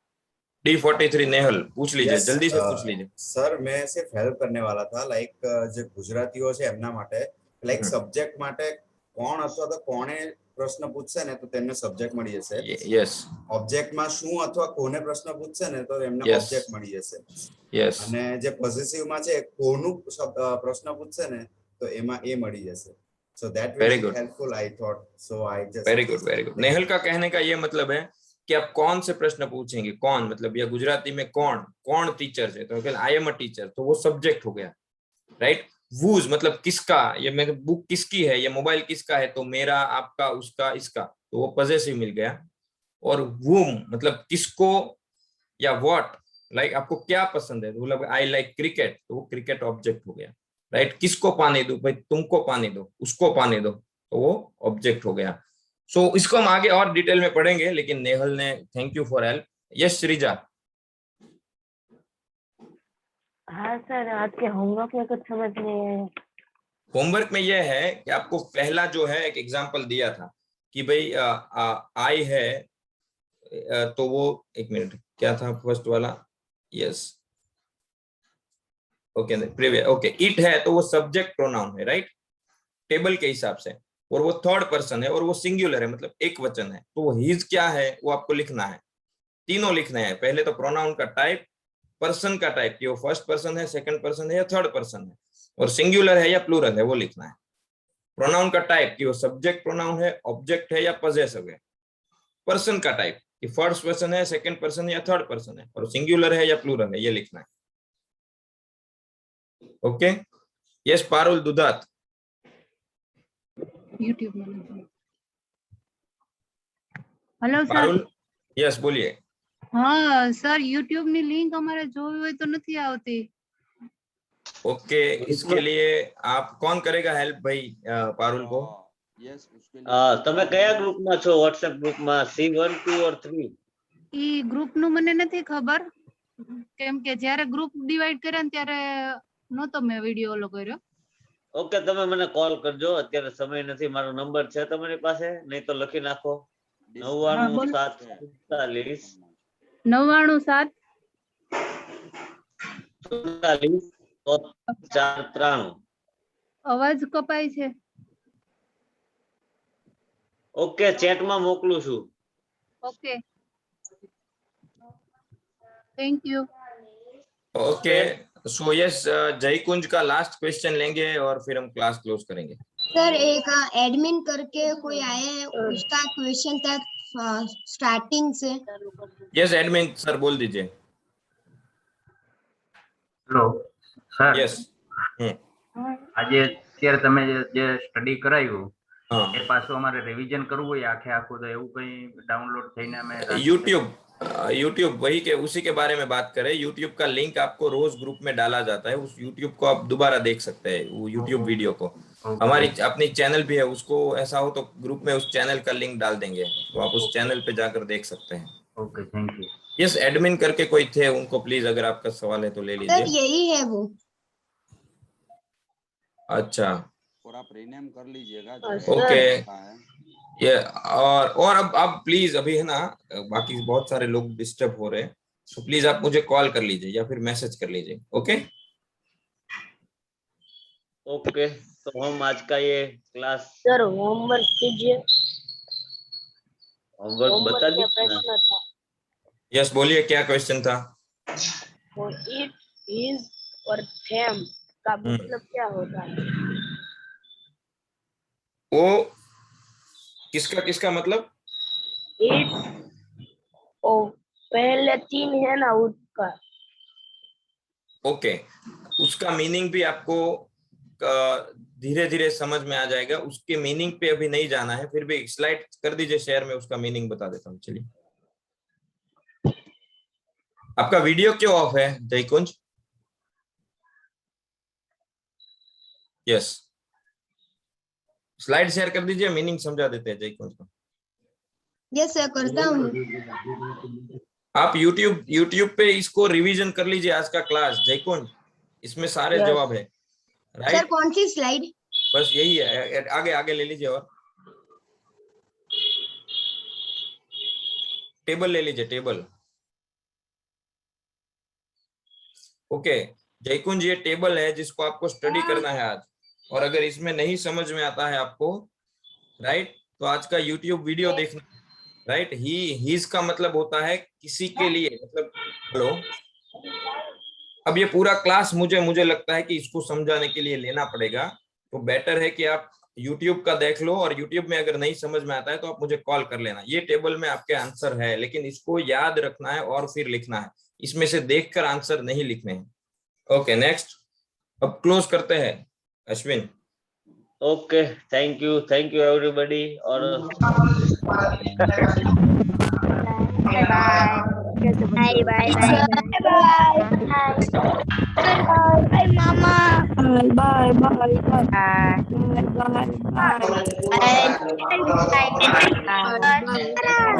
D43 Nehal पूछ लीजिए, जल्दी से पूछ लीजिए। સર મેં સિર્ફ હેલ્પ કરને વાલા था, લાઈક જે ગુજરાતીઓ છે એમના માટે, લાઈક સબ્જેક્ટ માટે કોણ અથવા તો કોણે પ્રશ્ન પૂછશે ને તો તેમને સબ્જેક્ટ મળી જશે। યસ। ઓબ્જેક્ટમાં શું અથવા કોને પ્રશ્ન પૂછશે ને તો એમને ઓબ્જેક્ટ મળી જશે। યસ। અને જે પોઝિટિવમાં છે કોનું પ્રશ્ન પૂછશે ને તો એમાં એ મળી જશે। So that will be helpful, I thought. So I just very good। Nehal का कहने का ये मतलब है कि आप कौन से प्रश्न पूछेंगे, कौन मतलब, या गुजराती में कौन टीचर है, तो आई एम अ टीचर, तो वो सब्जेक्ट हो गया, राइट। वूज मतलब किसका, ये मेरी बुक किसकी है, ये मोबाइल किसका है, तो मेरा, आपका, उसका, इसका, तो वो पॉजेसिव मिल गया। और वूम मतलब किसको, या व्हाट, लाइक आपको क्या पसंद है, तो मतलब आई लाइक क्रिकेट, तो वो क्रिकेट ऑब्जेक्ट हो गया, राइट। किसको पानी दो, भाई तुमको पानी दो, उसको पानी दो, तो वो ऑब्जेक्ट हो गया। सो इसको हम आगे और डिटेल में पढ़ेंगे, लेकिन नेहल ने thank you for help. Yes Sreeja. हाँ सर, आज के होमवर्क में कुछ समझ नहीं आया। होमवर्क में यह है कि आपको पहला जो है एक एग्जांपल दिया था कि भाई आई है, तो वो एक मिनट क्या था फर्स्ट वाला, yes okay previous, okay it है तो वो सब्जेक्ट प्रोनाउन है, राइट, टेबल के हिसाब से। और वो थर्ड पर्सन है और वो सिंगुलर है, मतलब एक वचन है, तो वो हिज क्या है वो आपको लिखना है। तीनों लिखने हैं। पहले तो प्रोनाउन का टाइप, पर्सन का टाइप कि वो फर्स्ट पर्सन है, सेकंड पर्सन है या थर्ड पर्सन है, और सिंगुलर है या प्लूरल है वो लिखना है। प्रोनाउन का टाइप कि वो सब्जेक्ट प्रोनाउन है, ऑब्जेक्ट है या पजेसिव है। पर्सन का टाइप कि फर्स्ट पर्सन है, सेकंड पर्सन है या थर्ड पर्सन है, और सिंगुलर है या प्लूरल है ये लिखना है। ओके, यस पारुल दुधात। YouTube में। Hello sir. पारुल, यस बोलिए। हाँ सर, YouTube ની લિંક અમારે જોવી હોય તો નથી આવતી। ओके, इसके लिए आप कौन करेगा हेल्प भाई पारुल को? તમે કયા ગ્રુપમાં છો? WhatsApp ગ્રુપમાં C1 2 और 3? ઈ ગ્રુપ નું મને નથી ખબર, કેમ કે જ્યારે ગ્રુપ ડિવાઈડ કર્યા ને ત્યારે નહોતો મેં વિડિયો ઓલો કર્યો। ઓકે, તમે મને કોલ કરજો, અત્યારે સમય નથી। મારો નંબર છે તમારી પાસે? નહીં તો લખી નાખો। 99 99 7 44 અવાજ કપાય છે। ઓકે, ચેટ માં મોકલું છું। Okay, thank you. Okay, so yes Jaykunj का लास्ट क्वेश्चन लेंगे और फिर हम क्लास क्लोज करेंगे। सर एक एडमिन करके कोई आया है, उसका क्वेश्चन था स्टार्टिंग से। यस एडमिन सर बोल दीजिए। Hello sir. यस આજે અત્યારે તમે જે સ્ટડી કરાયું એ પાછું અમારે રિવિઝન કરવું હોય આખે આખું, તો એવું કઈ ડાઉનલોડ થઈને અમે यूट्यूब वही के उसी के बारे में बात करें। यूट्यूब का लिंक आपको रोज ग्रुप में डाला जाता है, उस यूट्यूब को आप दोबारा देख सकते हैं, वो यूट्यूब वीडियो को। हमारी अपनी चैनल भी है, उसको ऐसा हो तो ग्रुप में उस चैनल का लिंक डाल देंगे, तो आप उस चैनल पे जाकर देख सकते हैं। Okay, thank you. Yes admin करके कोई थे, उनको प्लीज अगर आपका सवाल है तो ले सर लीजिए। यही है वो। अच्छा, और आप रीनेम कर लीजिएगा। ओके, ये और अब प्लीज अभी है ना, बाकी बहुत सारे लोग डिस्टर्ब हो रहे हैं, सो प्लीज आप मुझे कॉल कर लीजिए या फिर मैसेज कर लीजिए। ओके ओके, तो हम आज का ये क्लास सर होमवर्क कीजिए। होमवर्क बता दीजिए। प्रश्न था यस बोलिए, क्या क्वेश्चन था? इट इज और थेम का मतलब क्या होता है? वो किसका किसका मतलब? इट ओ पहले 3 है ना उसका। ओके, उसका मीनिंग भी आपको धीरे धीरे समझ में आ जाएगा। उसके मीनिंग पे अभी नहीं जाना है, फिर भी स्लाइड कर दीजिए शेयर में, उसका मीनिंग बता देता हूँ। चलिए, आपका वीडियो क्यों ऑफ है जयकुंज? यस, स्लाइड शेयर कर दीजिए, मीनिंग समझा देते हैं जयकुंज को। यस सर करता हूँ। आप YouTube पे इसको रिवीजन कर लीजिए आज का क्लास जयकुंज, इसमें सारे जवाब है। राइट सर कौन सी स्लाइड? बस यही है, आगे आगे ले लीजिए और टेबल ले लीजिए, टेबल। ओके जयकुंज, ये टेबल है जिसको आपको स्टडी करना है आज, और अगर इसमें नहीं समझ में आता है आपको, राइट, तो आज का YouTube वीडियो देखना। राइट, हीज का मतलब होता है किसी के लिए, मतलब हेलो। अब ये पूरा क्लास मुझे लगता है कि इसको समझाने के लिए लेना पड़ेगा, तो बेटर है कि आप YouTube का देख लो, और YouTube में अगर नहीं समझ में आता है तो आप मुझे कॉल कर लेना। ये टेबल में आपके आंसर है, लेकिन इसको याद रखना है और फिर लिखना है, इसमें से देखकर आंसर नहीं लिखने हैं। ओके नेक्स्ट, अब क्लोज करते हैं Ashwin. Okay, thank you everybody. और बाय बाय बाय मामा। Bye bye bye bye.